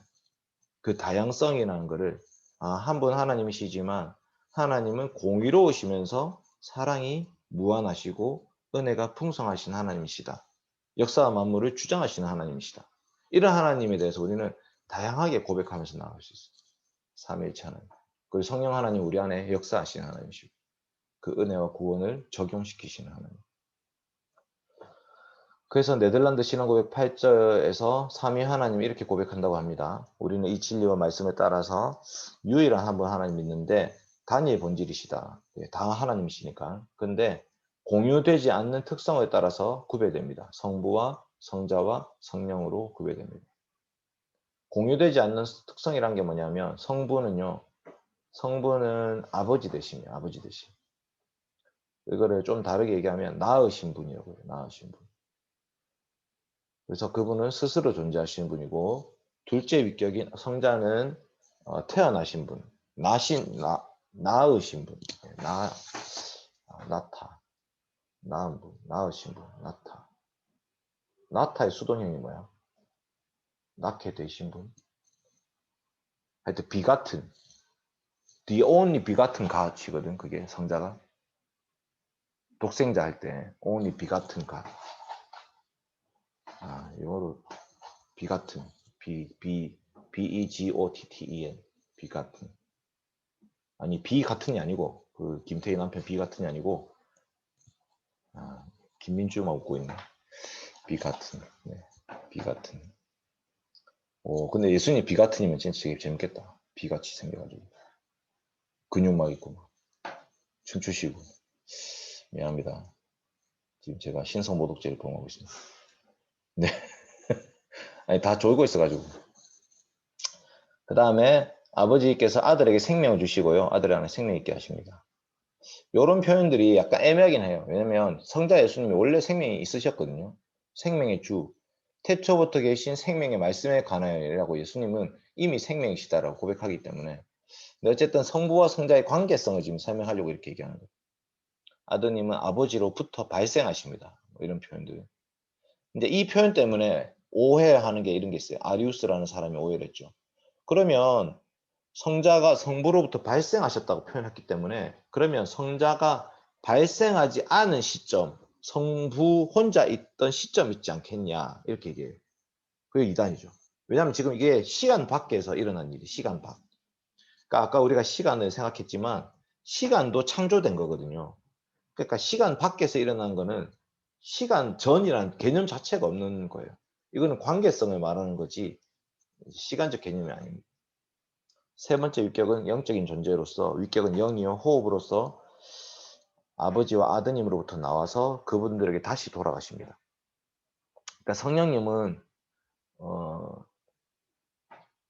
그 다양성이라는 거를 한 분 하나님이시지만 하나님은 공의로우시면서 사랑이 무한하시고 은혜가 풍성하신 하나님이시다. 역사와 만물을 주장하시는 하나님이시다. 이런 하나님에 대해서 우리는 다양하게 고백하면서 나아갈 수 있어요. 삼위일체 하나님. 그리고 성령 하나님 우리 안에 역사하시는 하나님이시고 그 은혜와 구원을 적용시키시는 하나님. 그래서 네덜란드 신앙고백 8절에서 삼위 하나님 이렇게 고백한다고 합니다. 우리는 이 진리와 말씀에 따라서 유일한 한 분 하나님 믿는데 단위의 본질이시다. 다 하나님이시니까. 근데 공유되지 않는 특성에 따라서 구별됩니다. 성부와 성자와 성령으로 구별됩니다. 공유되지 않는 특성이란 게 뭐냐면 성부는 아버지 되시며 아버지 되시. 이거를 좀 다르게 얘기하면 낳으신 분이라고 해요. 낳으신 분. 그래서 그분은 스스로 존재하시는 분이고 둘째 위격인 성자는 태어나신 분, 낳으신 분, 낳은 분, 낳으신 분, 낳다의 수동형이 뭐야? 낳게 되신 분. 하여튼 비같은, the only 비같은 가치거든. 그게 성자가 독생자 할 때 only 비같은 가. 영어로 비같은, B-E-G-O-T-T-E-N, 비같은. 아니, 비같은이 아니고, 그 김태희 남편 비같은이 아니고, 김민주만 웃고 있네. 비같은, 네, 비같은. 근데 예수님 비같은이면 진짜 되게 재밌겠다. 비같이 생겨가지고. 근육 막 있고, 막. 춤추시고. 미안합니다. 지금 제가 신성모독죄를 범하고 있습니다. 네. 아니, 다 졸고 있어가지고. 그 다음에 아버지께서 아들에게 생명을 주시고요. 아들 안에 생명 있게 하십니다. 이런 표현들이 약간 애매하긴 해요. 왜냐면 성자 예수님이 원래 생명이 있으셨거든요. 생명의 주. 태초부터 계신 생명의 말씀에 관하여라고 예수님은 이미 생명이시다라고 고백하기 때문에. 근데 어쨌든 성부와 성자의 관계성을 지금 설명하려고 이렇게 얘기하는 거예요. 아드님은 아버지로부터 발생하십니다. 뭐 이런 표현들. 근데 이 표현 때문에 오해하는 게 이런 게 있어요. 아리우스라는 사람이 오해를 했죠. 그러면 성자가 성부로부터 발생하셨다고 표현했기 때문에 그러면 성자가 발생하지 않은 시점, 성부 혼자 있던 시점 있지 않겠냐 이렇게 얘기해요. 그게 이단이죠. 왜냐하면 지금 이게 시간 밖에서 일어난 일이 시간 밖. 그러니까 아까 우리가 시간을 생각했지만 시간도 창조된 거거든요. 그러니까 시간 밖에서 일어난 거는 시간 전이라는 개념 자체가 없는 거예요. 이거는 관계성을 말하는 거지 시간적 개념이 아닙니다. 세 번째 위격은 영적인 존재로서 위격은 영이요 호흡으로서 아버지와 아드님으로부터 나와서 그분들에게 다시 돌아가십니다. 그러니까 성령님은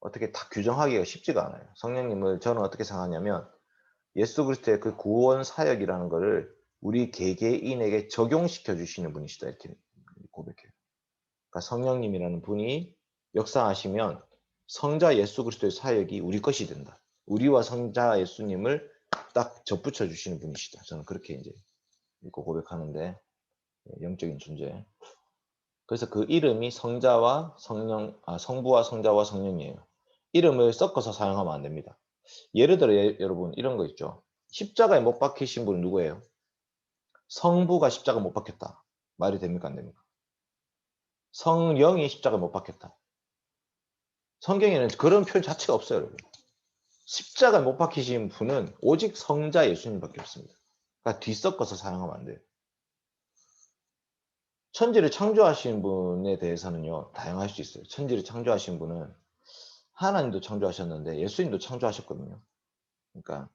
어떻게 다 규정하기가 쉽지가 않아요. 성령님을 저는 어떻게 생각하냐면 예수 그리스도의 그 구원 사역이라는 것을 우리 개개인에게 적용시켜 주시는 분이시다 이렇게 고백해요. 그러니까 성령님이라는 분이 역사하시면 성자 예수 그리스도의 사역이 우리 것이 된다. 우리와 성자 예수님을 딱 접붙여 주시는 분이시다. 저는 그렇게 이제 읽고 고백하는데 영적인 존재. 그래서 그 이름이 성자와 성부와 성자와 성령이에요. 이름을 섞어서 사용하면 안 됩니다. 예를 들어 여러분 이런 거 있죠. 십자가에 못 박히신 분은 누구예요? 성부가 십자가 못 박혔다. 말이 됩니까 안 됩니까? 성령이 십자가 못 박혔다. 성경에는 그런 표현 자체가 없어요. 여러분. 십자가 못 박히신 분은 오직 성자 예수님밖에 없습니다. 그러니까 뒤섞어서 사용하면 안 돼요. 천지를 창조하신 분에 대해서는요. 다양할 수 있어요. 천지를 창조하신 분은 하나님도 창조하셨는데 예수님도 창조하셨거든요. 그러니까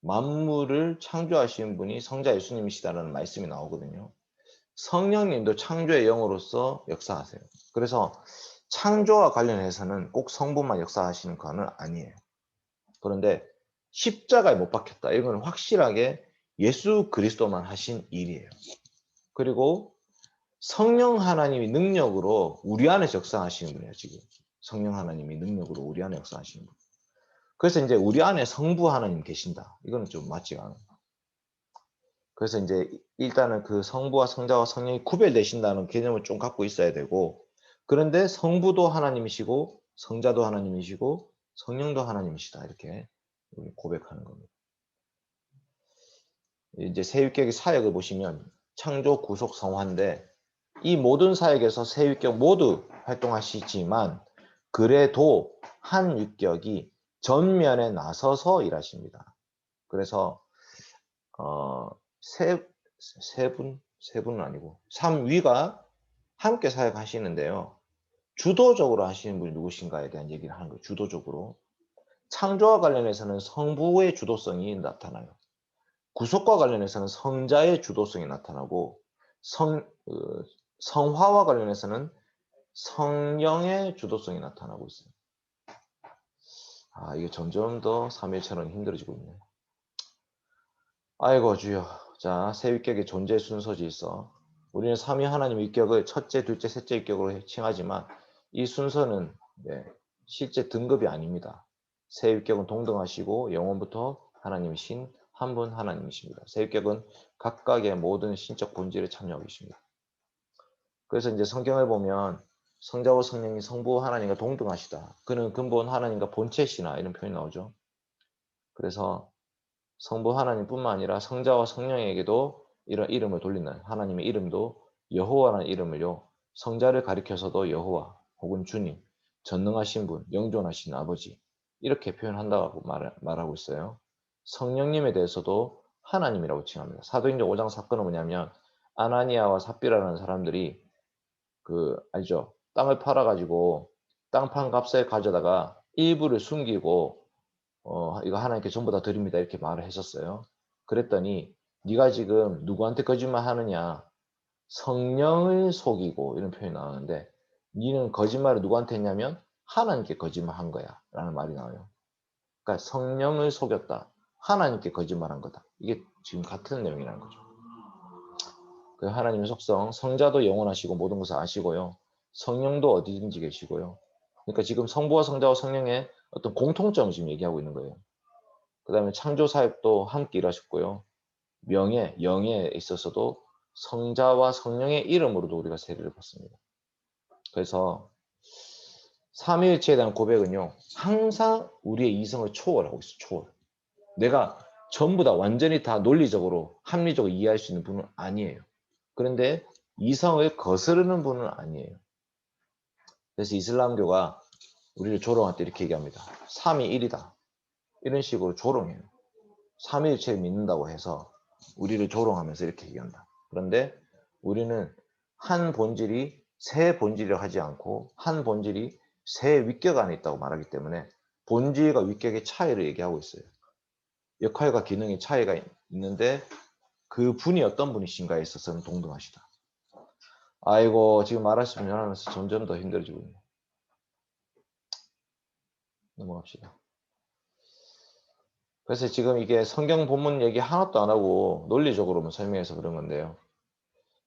만물을 창조하신 분이 성자 예수님이시다라는 말씀이 나오거든요. 성령님도 창조의 영으로서 역사하세요. 그래서 창조와 관련해서는 꼭 성부만 역사하시는 건 아니에요. 그런데 십자가에 못 박혔다. 이건 확실하게 예수 그리스도만 하신 일이에요. 그리고 성령 하나님이 능력으로 우리 안에서 역사하시는 분이에요, 지금. 성령 하나님이 능력으로 우리 안에 역사하시는 분. 그래서 이제 우리 안에 성부 하나님 계신다. 이거는 좀 맞지가 않아요. 그래서 이제 일단은 그 성부와 성자와 성령이 구별되신다는 개념을 좀 갖고 있어야 되고, 그런데 성부도 하나님이시고 성자도 하나님이시고 성령도 하나님이시다, 이렇게 고백하는 겁니다. 이제 세위격의 사역을 보시면 창조, 구속, 성화인데 이 모든 사역에서 세위격 모두 활동하시지만 그래도 한 위격이 전면에 나서서 일하십니다. 그래서 세 분은 아니고 3위가 함께 사역하시는데요. 주도적으로 하시는 분이 누구신가에 대한 얘기를 하는 거예요. 주도적으로. 창조와 관련해서는 성부의 주도성이 나타나요. 구속과 관련해서는 성자의 주도성이 나타나고 성화와 관련해서는 성령의 주도성이 나타나고 있어요. 이게 점점 더 삼위일체론이 힘들어지고 있네요. 아이고 주여. 자, 세 위격의 존재 순서 질서. 우리는 삼위 하나님 위격을 첫째, 둘째, 셋째 위격으로 칭하지만 이 순서는 실제 등급이 아닙니다. 세 위격은 동등하시고 영원부터 하나님이신 한 분 하나님이십니다. 세 위격은 각각의 모든 신적 본질에 참여하고 계십니다. 그래서 이제 성경을 보면 성자와 성령이 성부 하나님과 동등하시다. 그는 근본 하나님과 본체시나 이런 표현이 나오죠. 그래서 성부 하나님뿐만 아니라 성자와 성령에게도 이런 이름을 돌리는 하나님의 이름도 여호와라는 이름을요. 성자를 가리켜서도 여호와 혹은 주님, 전능하신 분, 영존하신 아버지 이렇게 표현한다고 말하고 있어요. 성령님에 대해서도 하나님이라고 칭합니다. 사도행전 5장 사건은 뭐냐면 아나니아와 삽비라는 사람들이 알죠? 땅을 팔아가지고 땅 판 값을 가져다가 일부를 숨기고 이거 하나님께 전부 다 드립니다 이렇게 말을 했었어요. 그랬더니 네가 지금 누구한테 거짓말 하느냐, 성령을 속이고 이런 표현이 나오는데 네는 거짓말을 누구한테 했냐면 하나님께 거짓말한 거야 라는 말이 나와요. 그러니까 성령을 속였다, 하나님께 거짓말한 거다. 이게 지금 같은 내용이라는 거죠. 그 하나님의 속성, 성자도 영원하시고 모든 것을 아시고요. 성령도 어디든지 계시고요. 그러니까 지금 성부와 성자와 성령의 어떤 공통점을 지금 얘기하고 있는 거예요. 그 다음에 창조 사역도 함께 일하셨고요. 영에 있어서도 성자와 성령의 이름으로도 우리가 세례를 받습니다. 그래서 삼위일체에 대한 고백은요. 항상 우리의 이성을 초월하고 있어요. 초월. 내가 전부 다 완전히 다 논리적으로 합리적으로 이해할 수 있는 분은 아니에요. 그런데 이성을 거스르는 분은 아니에요. 그래서 이슬람교가 우리를 조롱할 때 이렇게 얘기합니다. 3이 1이다. 이런 식으로 조롱해요. 삼위일체를 믿는다고 해서 우리를 조롱하면서 이렇게 얘기한다. 그런데 우리는 한 본질이 세 본질이라고 하지 않고 한 본질이 세 위격 안에 있다고 말하기 때문에 본질과 위격의 차이를 얘기하고 있어요. 역할과 기능의 차이가 있는데 그 분이 어떤 분이신가에 있어서는 동등하시다. 아이고 지금 말하시면 하면서 점점 더 힘들어지고 있네요. 넘어갑시다. 그래서 지금 이게 성경 본문 얘기 하나도 안 하고 논리적으로만 설명해서 그런 건데요.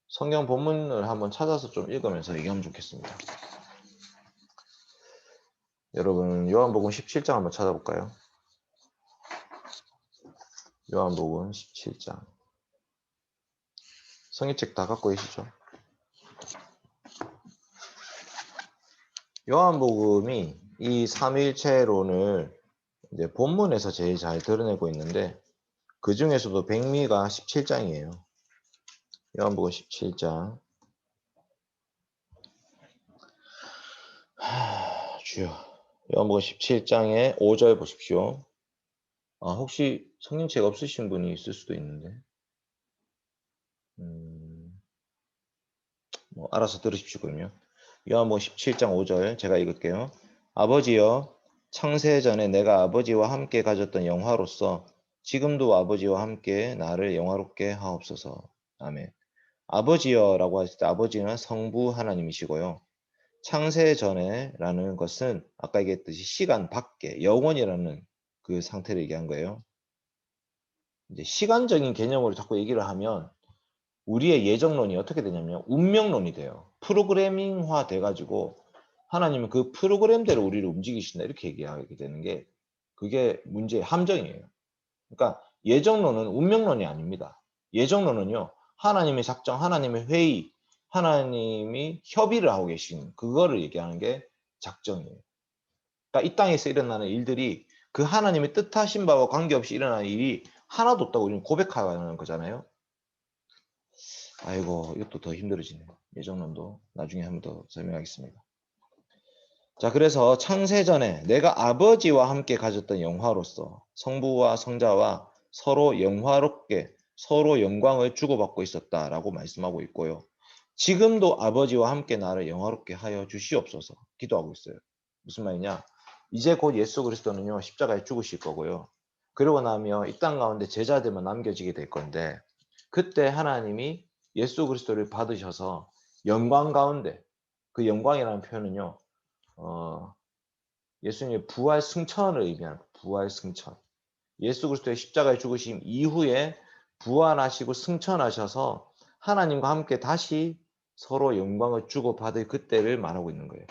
성경 본문을 한번 찾아서 좀 읽으면서 얘기하면 좋겠습니다. 여러분 요한복음 17장 한번 찾아볼까요? 요한복음 17장. 성경책 다 갖고 계시죠? 요한복음이 이 삼위일체론을 이제 본문에서 제일 잘 드러내고 있는데 그 중에서도 백미가 17장이에요. 요한복음 17장. 주여. 요한복음 17장의 5절 보십시오. 혹시 성경책 없으신 분이 있을 수도 있는데 알아서 들으십시오. 그러면 요한복음 17장 5절 제가 읽을게요. 아버지여, 창세 전에 내가 아버지와 함께 가졌던 영화로서 지금도 아버지와 함께 나를 영화롭게 하옵소서. 아멘. 아버지여라고 했을 때 아버지는 성부 하나님이시고요. 창세 전에 라는 것은 아까 얘기했듯이 시간 밖에 영원이라는 그 상태를 얘기한 거예요. 이제 시간적인 개념으로 자꾸 얘기를 하면 우리의 예정론이 어떻게 되냐면 운명론이 돼요. 프로그래밍화 돼가지고 하나님은 그 프로그램대로 우리를 움직이신다 이렇게 얘기하게 되는 게 그게 문제의 함정이에요. 그러니까 예정론은 운명론이 아닙니다. 예정론은요. 하나님의 작정, 하나님의 회의, 하나님이 협의를 하고 계신 그거를 얘기하는 게 작정이에요. 그러니까 이 땅에서 일어나는 일들이 그 하나님의 뜻하신 바와 관계없이 일어나는 일이 하나도 없다고 우리는 고백하는 거잖아요. 아이고 이것도 더 힘들어지네요. 예정론도 나중에 한번 더 설명하겠습니다. 자, 그래서 창세전에 내가 아버지와 함께 가졌던 영화로서 성부와 성자와 서로 영화롭게 서로 영광을 주고받고 있었다라고 말씀하고 있고요. 지금도 아버지와 함께 나를 영화롭게 하여 주시옵소서 기도하고 있어요. 무슨 말이냐? 이제 곧 예수 그리스도는요 십자가에 죽으실 거고요. 그러고 나면 이 땅 가운데 제자들만 남겨지게 될 건데 그때 하나님이 예수 그리스도를 받으셔서 영광 가운데 그 영광이라는 표현은요 예수님의 부활 승천을 의미하는 부활 승천. 예수 그리스도의 십자가에 죽으심 이후에 부활하시고 승천하셔서 하나님과 함께 다시 서로 영광을 주고받을 그때를 말하고 있는 거예요.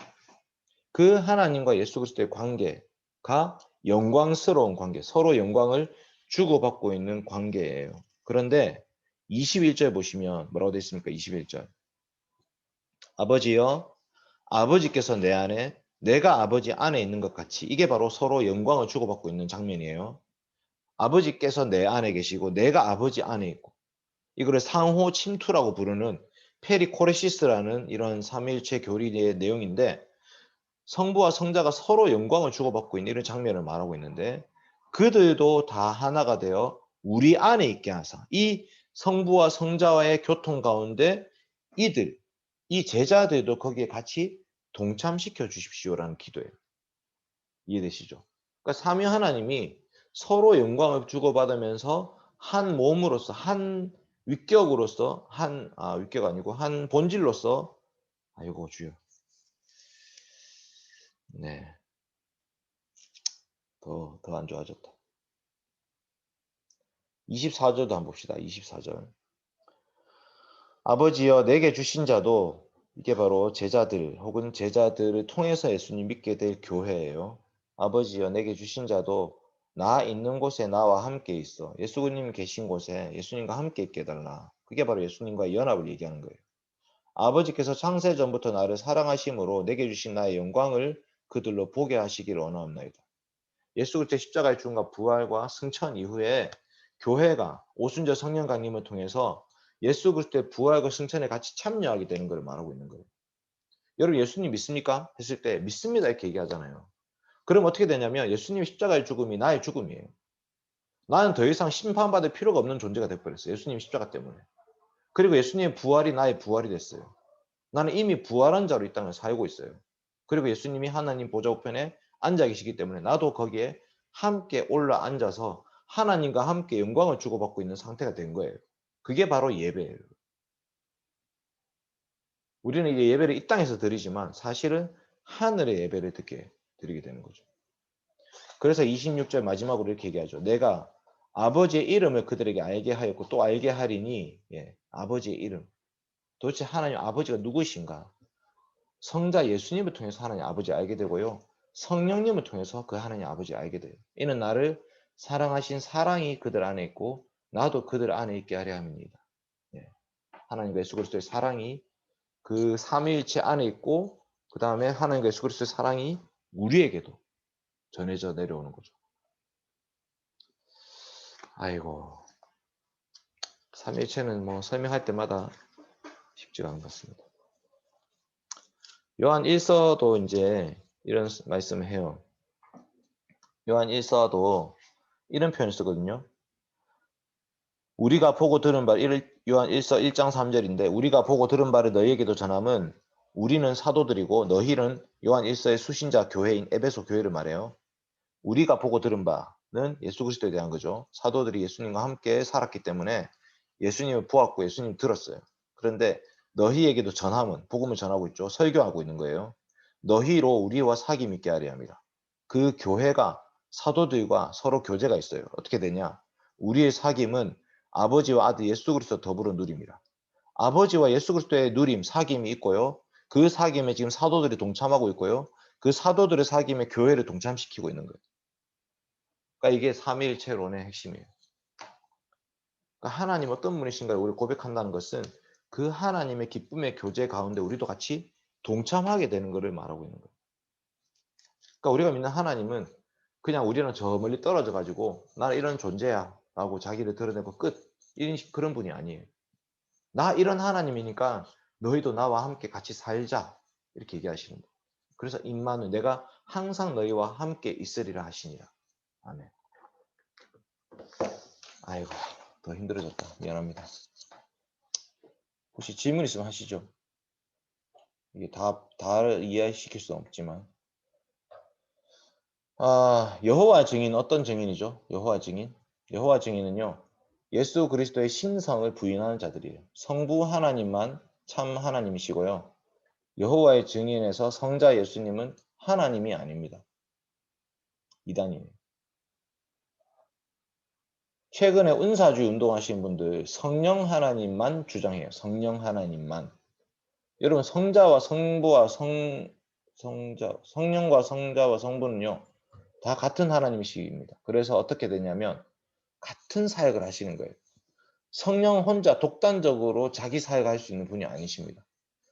그 하나님과 예수 그리스도의 관계가 영광스러운 관계, 서로 영광을 주고받고 있는 관계예요. 그런데 21절 보시면 뭐라고 되어 있습니까? 21절. 아버지여, 아버지께서 내 안에, 내가 아버지 안에 있는 것 같이 이게 바로 서로 영광을 주고받고 있는 장면이에요. 아버지께서 내 안에 계시고 내가 아버지 안에 있고 이거를 상호 침투라고 부르는 페리코레시스라는 이런 삼위일체 교리의 내용인데 성부와 성자가 서로 영광을 주고받고 있는 이런 장면을 말하고 있는데 그들도 다 하나가 되어 우리 안에 있게 하사 이 성부와 성자와의 교통 가운데 이들, 이 제자들도 거기에 같이 동참시켜 주십시오라는 기도예요. 이해되시죠? 그러니까 삼위 하나님이 서로 영광을 주고받으면서 한 몸으로서 한 위격으로서 위격 아니고 한 본질로서 아이고 주여 네 더 안 좋아졌다. 24절도 한번 봅시다. 24절 아버지여 내게 주신 자도 이게 바로 제자들 혹은 제자들을 통해서 예수님 믿게 될 교회예요. 아버지여 내게 주신 자도 나 있는 곳에 나와 함께 있어. 예수님 계신 곳에 예수님과 함께 있게 해달라. 그게 바로 예수님과의 연합을 얘기하는 거예요. 아버지께서 창세전부터 나를 사랑하심으로 내게 주신 나의 영광을 그들로 보게 하시기를 원하옵나이다. 예수 그리스도의 십자가의 죽음과 부활과 승천 이후에 교회가 오순절 성령 강림을 통해서 예수 그리스도의 부활과 승천에 같이 참여하게 되는 걸 말하고 있는 거예요. 여러분 예수님 믿습니까? 했을 때 믿습니다 이렇게 얘기하잖아요. 그럼 어떻게 되냐면 예수님의 십자가의 죽음이 나의 죽음이에요. 나는 더 이상 심판받을 필요가 없는 존재가 되어버렸어요. 예수님 십자가 때문에. 그리고 예수님의 부활이 나의 부활이 됐어요. 나는 이미 부활한 자로 이 땅을 살고 있어요. 그리고 예수님이 하나님 보좌 우편에 앉아 계시기 때문에 나도 거기에 함께 올라 앉아서 하나님과 함께 영광을 주고받고 있는 상태가 된 거예요. 그게 바로 예배예요. 우리는 이제 예배를 이 땅에서 드리지만 사실은 하늘의 예배를 드리게 되는 거죠. 그래서 26절 마지막으로 이렇게 얘기하죠. 내가 아버지의 이름을 그들에게 알게 하였고 또 알게 하리니 아버지의 이름. 도대체 하나님 아버지가 누구신가? 성자 예수님을 통해서 하나님 아버지 알게 되고요. 성령님을 통해서 그 하나님 아버지 알게 돼요. 이는 나를 사랑하신 사랑이 그들 안에 있고 나도 그들 안에 있게 하려 함입니다. 하나님과 예수 그리스도의 사랑이 그 삼위일체 안에 있고 그 다음에 하나님과 예수 그리스도의 사랑이 우리에게도 전해져 내려오는 거죠. 아이고 삼위일체는 뭐 설명할 때마다 쉽지가 않은 것 같습니다. 요한 1서도 이제 이런 말씀을 해요. 요한 1서도 이런 표현을 쓰거든요. 우리가 보고 들은 바 요한 1서 1장 3절인데 우리가 보고 들은 바를 너희에게도 전함은 우리는 사도들이고 너희는 요한 1서의 수신자 교회인 에베소 교회를 말해요. 우리가 보고 들은 바는 예수 그리스도에 대한 거죠. 사도들이 예수님과 함께 살았기 때문에 예수님을 보았고 예수님 들었어요. 그런데 너희에게도 전함은 복음을 전하고 있죠. 설교하고 있는 거예요. 너희로 우리와 사귐 있게 하려 합니다. 그 교회가 사도들과 서로 교제가 있어요. 어떻게 되냐? 우리의 사귐은 아버지와 아들 예수 그리스도 더불어 누립니다. 아버지와 예수 그리스도의 누림, 사귐이 있고요. 그 사귐에 지금 사도들이 동참하고 있고요. 그 사도들의 사귐에 교회를 동참시키고 있는 거예요. 그러니까 이게 삼위일체론의 핵심이에요. 그러니까 하나님 어떤 분이신가를 우리 고백한다는 것은 그 하나님의 기쁨의 교제 가운데 우리도 같이 동참하게 되는 것을 말하고 있는 거예요. 그러니까 우리가 믿는 하나님은 그냥 우리는 저 멀리 떨어져 가지고 나는 이런 존재야 라고 자기를 드러내고 끝, 그런 분이 아니에요. 나 이런 하나님이니까 너희도 나와 함께 같이 살자 이렇게 얘기하시는 거예요. 그래서 임마누엘, 내가 항상 너희와 함께 있으리라 하시니라. 아멘. 아이고, 더 힘들어졌다. 미안합니다. 혹시 질문 있으면 하시죠. 이게 다 이해시킬 수는 없지만. 여호와 증인 어떤 증인이죠? 여호와 증인. 여호와 증인은요, 예수 그리스도의 신성을 부인하는 자들이에요. 성부 하나님만 참 하나님이시고요. 여호와의 증인에서 성자 예수님은 하나님이 아닙니다. 이단이에요. 최근에 은사주의 운동하시는 분들 성령 하나님만 주장해요. 성령 하나님만. 여러분 성자와 성부와 성령과 성자와 성부는요 다 같은 하나님이십니다. 그래서 어떻게 되냐면 같은 사역을 하시는 거예요. 성령 혼자 독단적으로 자기 사역을 할 수 있는 분이 아니십니다.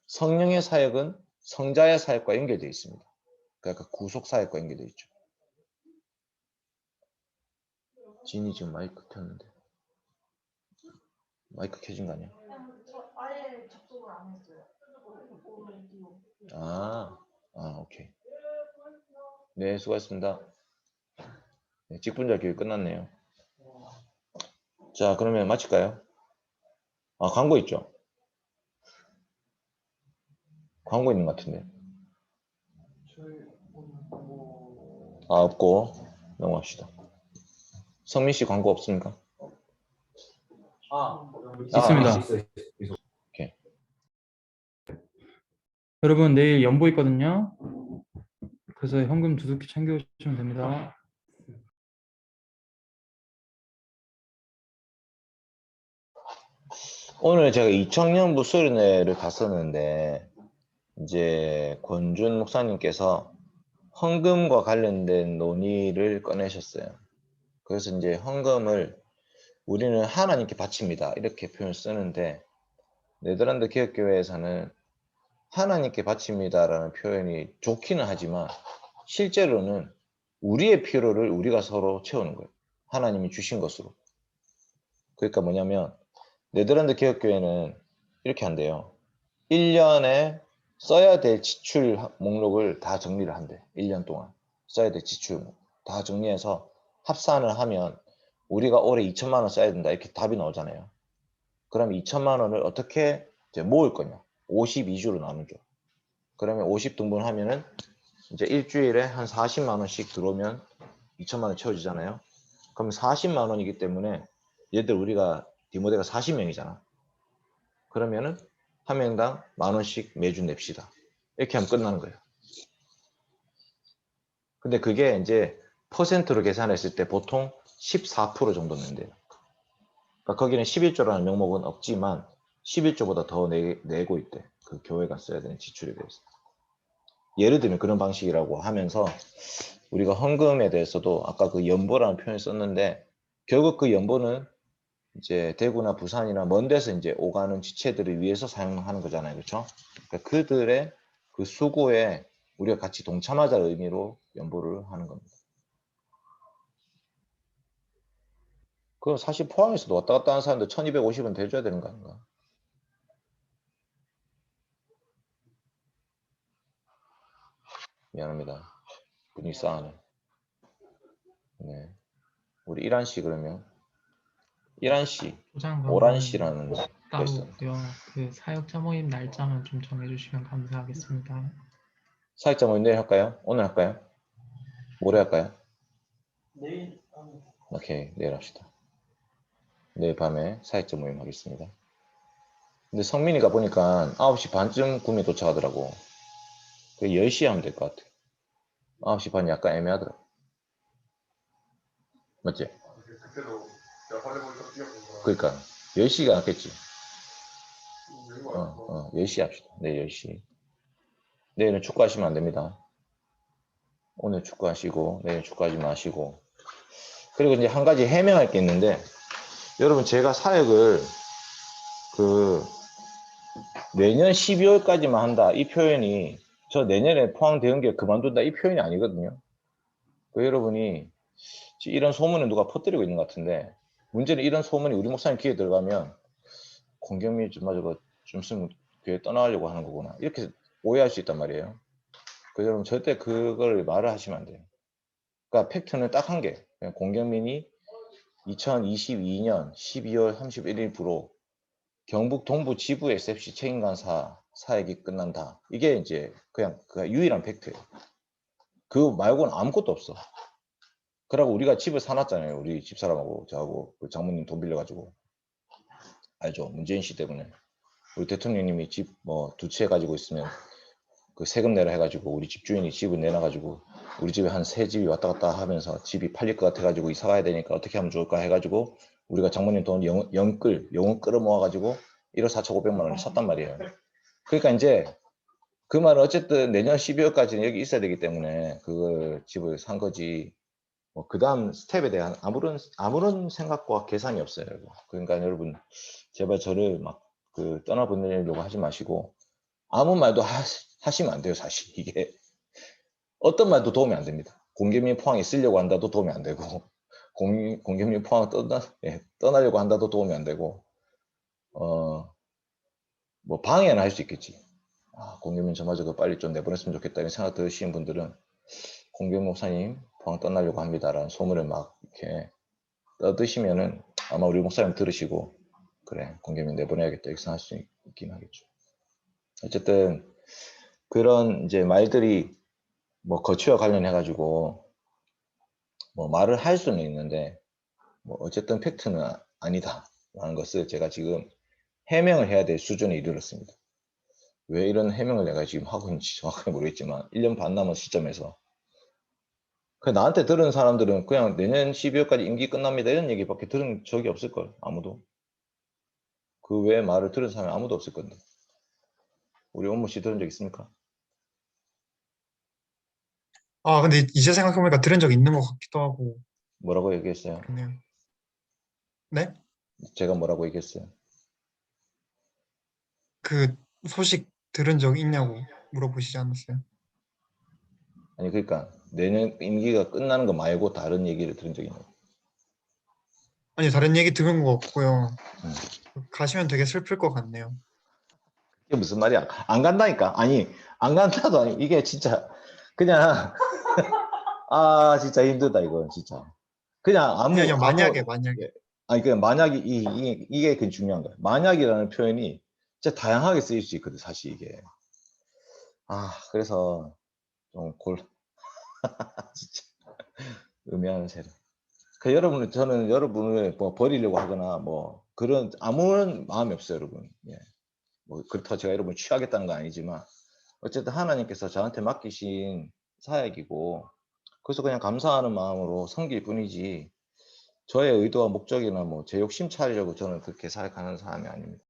성령의 사역은 성자의 사역과 연결되어 있습니다. 그러니까 구속 사역과 연결되어 있죠. 진이 지금 마이크 켰는데 마이크 켜진 거 아니야? 아예 접속을 안 했어요. 오케이. 네, 수고하셨습니다. 네, 직분자 교육 끝났네요. 자, 그러면 마칠까요? 광고 있죠? 광고 있는 것 같은데. 없고 넘어갑시다. 성민 씨 광고 없습니까? 있습니다. 오케이. 여러분 내일 연보 있거든요. 그래서 현금 두둑히 챙겨오시면 됩니다. 오늘 제가 이청년부 수련회를 갔었는데 이제 권준 목사님께서 헌금과 관련된 논의를 꺼내셨어요. 그래서 이제 헌금을 우리는 하나님께 바칩니다. 이렇게 표현을 쓰는데 네덜란드 기독교회에서는 하나님께 바칩니다라는 표현이 좋기는 하지만 실제로는 우리의 필요를 우리가 서로 채우는 거예요. 하나님이 주신 것으로. 그러니까 뭐냐면 네덜란드 기독교회는 이렇게 한대요. 1년에 써야 될 지출 목록을 다 정리를 한대. 1년 동안 써야 될 지출 다 정리해서 합산을 하면 우리가 올해 2천만 원 써야 된다 이렇게 답이 나오잖아요. 그럼 2천만 원을 어떻게 이제 모을 거냐? 52주로 나누죠. 그러면 50등분 하면은 이제 일주일에 한 40만 원씩 들어오면 2천만 원 채워지잖아요. 그럼 40만 원이기 때문에 얘들 우리가 디모데가 40명이잖아. 그러면은 한 명당 10,000원씩 매주 냅시다. 이렇게 하면 끝나는 거예요. 근데 그게 이제 퍼센트로 계산했을 때 보통 14% 정도 낸대요. 그러니까 거기는 11조라는 명목은 없지만 11조보다 더 내고 있대. 그 교회가 써야 되는 지출에 대해서. 예를 들면 그런 방식이라고 하면서 우리가 헌금에 대해서도 아까 그 연보라는 표현을 썼는데 결국 그 연보는 이제 대구나 부산이나 먼 데서 이제 오가는 지체들을 위해서 사용하는 거잖아요. 그렇죠? 그러니까 그들의 그 수고에 우리가 같이 동참하자는 의미로 연보를 하는 겁니다. 그럼 사실 포항에서도 왔다 갔다 하는 사람들 1250원 대줘야 되는 거 아닌가? 미안합니다. 분위기 싸하네. 네. 우리 이란씨 그러면 이란씨, 오란씨라는 따로 있어요. 없고요. 그 사역자 모임 날짜만 좀 정해주시면 감사하겠습니다. 사역자 모임 내일 할까요? 오늘 할까요? 모레 할까요? 내일 오케이, 내일 합시다. 내일 밤에 사역자 모임 하겠습니다. 근데 성민이가 보니까 9시 반쯤 구미 도착하더라고. 그 10시에 하면 될 것 같아. 9시 반이 약간 애매하더라고. 맞지? 그때도 제가 발레볼에서 뛰어본 거라 그러니까 10시가 낫겠지. 10시 합시다. 내일 10시. 내일은 축구하시면 안 됩니다. 오늘 축구하시고 내일 축구하지 마시고. 그리고 이제 한 가지 해명할 게 있는데, 여러분 제가 사역을 내년 12월까지만 한다 이 표현이, 저 내년에 포항대형교 그만둔다 이 표현이 아니거든요. 여러분이 이런 소문을 누가 퍼뜨리고 있는 것 같은데, 문제는 이런 소문이 우리 목사님 귀에 들어가면 공경미 좀 맞아 좀 있으면 교회 떠나가려고 하는 거구나 이렇게 오해할 수 있단 말이에요. 여러분 절대 그걸 말을 하시면 안 돼요. 그러니까 팩트는 딱 한 개. 공경민이 2022년 12월 31일부로 경북 동부 지부 SFC 책임관사 사역이 끝난다. 이게 이제 그냥 유일한 팩트예요. 그 말고는 아무것도 없어. 그러고 우리가 집을 사놨잖아요. 우리 집사람하고 저하고 그 장모님 돈 빌려가지고. 알죠? 문재인 씨 때문에. 우리 대통령님이 집 뭐 2채 가지고 있으면 그 세금 내라 해가지고 우리 집주인이 집을 내놔가지고 우리 집에 한 3집이 왔다 갔다 하면서 집이 팔릴 것 같아가지고 이사 가야 되니까 어떻게 하면 좋을까 해가지고 우리가 장모님 돈 영혼 끌어 모아가지고 1억 4,500만 원을 샀단 말이에요. 그러니까 이제 그 말은 어쨌든 내년 12월까지는 여기 있어야 되기 때문에 그걸 집을 산 거지. 뭐 그 다음 스텝에 대한 아무런 생각과 계산이 없어요. 그러니까 여러분 제발 저를 막 떠나보내려고 하지 마시고 아무 말도 하시면 안 돼요. 사실 이게 어떤 말도 도움이 안 됩니다. 공경민 포항에 쓰려고 한다도 도움이 안 되고 공경민 포항 떠나려고 한다도 도움이 안 되고 뭐 방해는 할 수 있겠지. 공경민 저마저 빨리 좀 내보냈으면 좋겠다 이런 생각 드시는 분들은 공경민 목사님 포항 떠나려고 합니다라는 소문을 막 이렇게 떠드시면은 아마 우리 목사님 들으시고 그래 공경민 내보내야겠다 이렇게 생각할 수 있긴 하겠죠. 어쨌든 그런 이제 말들이 뭐 거취와 관련해 가지고 뭐 말을 할 수는 있는데 뭐 어쨌든 팩트는 아니다라는 것을 제가 지금 해명을 해야 될 수준에 이르렀습니다. 왜 이런 해명을 내가 지금 하고 있는지 정확하게 모르겠지만 1년 반 남은 시점에서 나한테 들은 사람들은 그냥 내년 12월까지 임기 끝납니다 이런 얘기밖에 들은 적이 없을 거예요. 아무도. 그 외에 말을 들은 사람이 아무도 없을 건데. 우리 원무 씨 들은 적 있습니까? 근데 이제 생각해보니까 들은 적 있는 것 같기도 하고, 뭐라고 얘기했어요? 그렇네요. 네? 제가 뭐라고 얘기했어요? 그 소식 들은 적 있냐고 물어보시지 않았어요? 아니 그러니까 내년 임기가 끝나는 거 말고 다른 얘기를 들은 적이 있나요? 아니, 다른 얘기 들은 거 없고요. 가시면 되게 슬플 것 같네요. 이게 무슨 말이야? 안 간다니까. 아니 안 간다도 아니 이게 진짜 그냥 진짜 힘들다 이거 진짜. 그냥 그냥 만약에 예. 아니 그냥 만약이 이게 그 중요한 거야. 만약이라는 표현이 진짜 다양하게 쓰일 수 있거든 사실 이게. 그래서 좀 진짜 의미하는 세력. 저는 여러분을 뭐 버리려고 하거나 뭐 그런 아무런 마음이 없어요, 여러분. 예. 뭐 그렇다고 제가 여러분 취하겠다는 건 아니지만 어쨌든 하나님께서 저한테 맡기신 사역이고 그래서 그냥 감사하는 마음으로 섬길 뿐이지 저의 의도와 목적이나 뭐 제 욕심 차리려고 저는 그렇게 사역하는 사람이 아닙니다.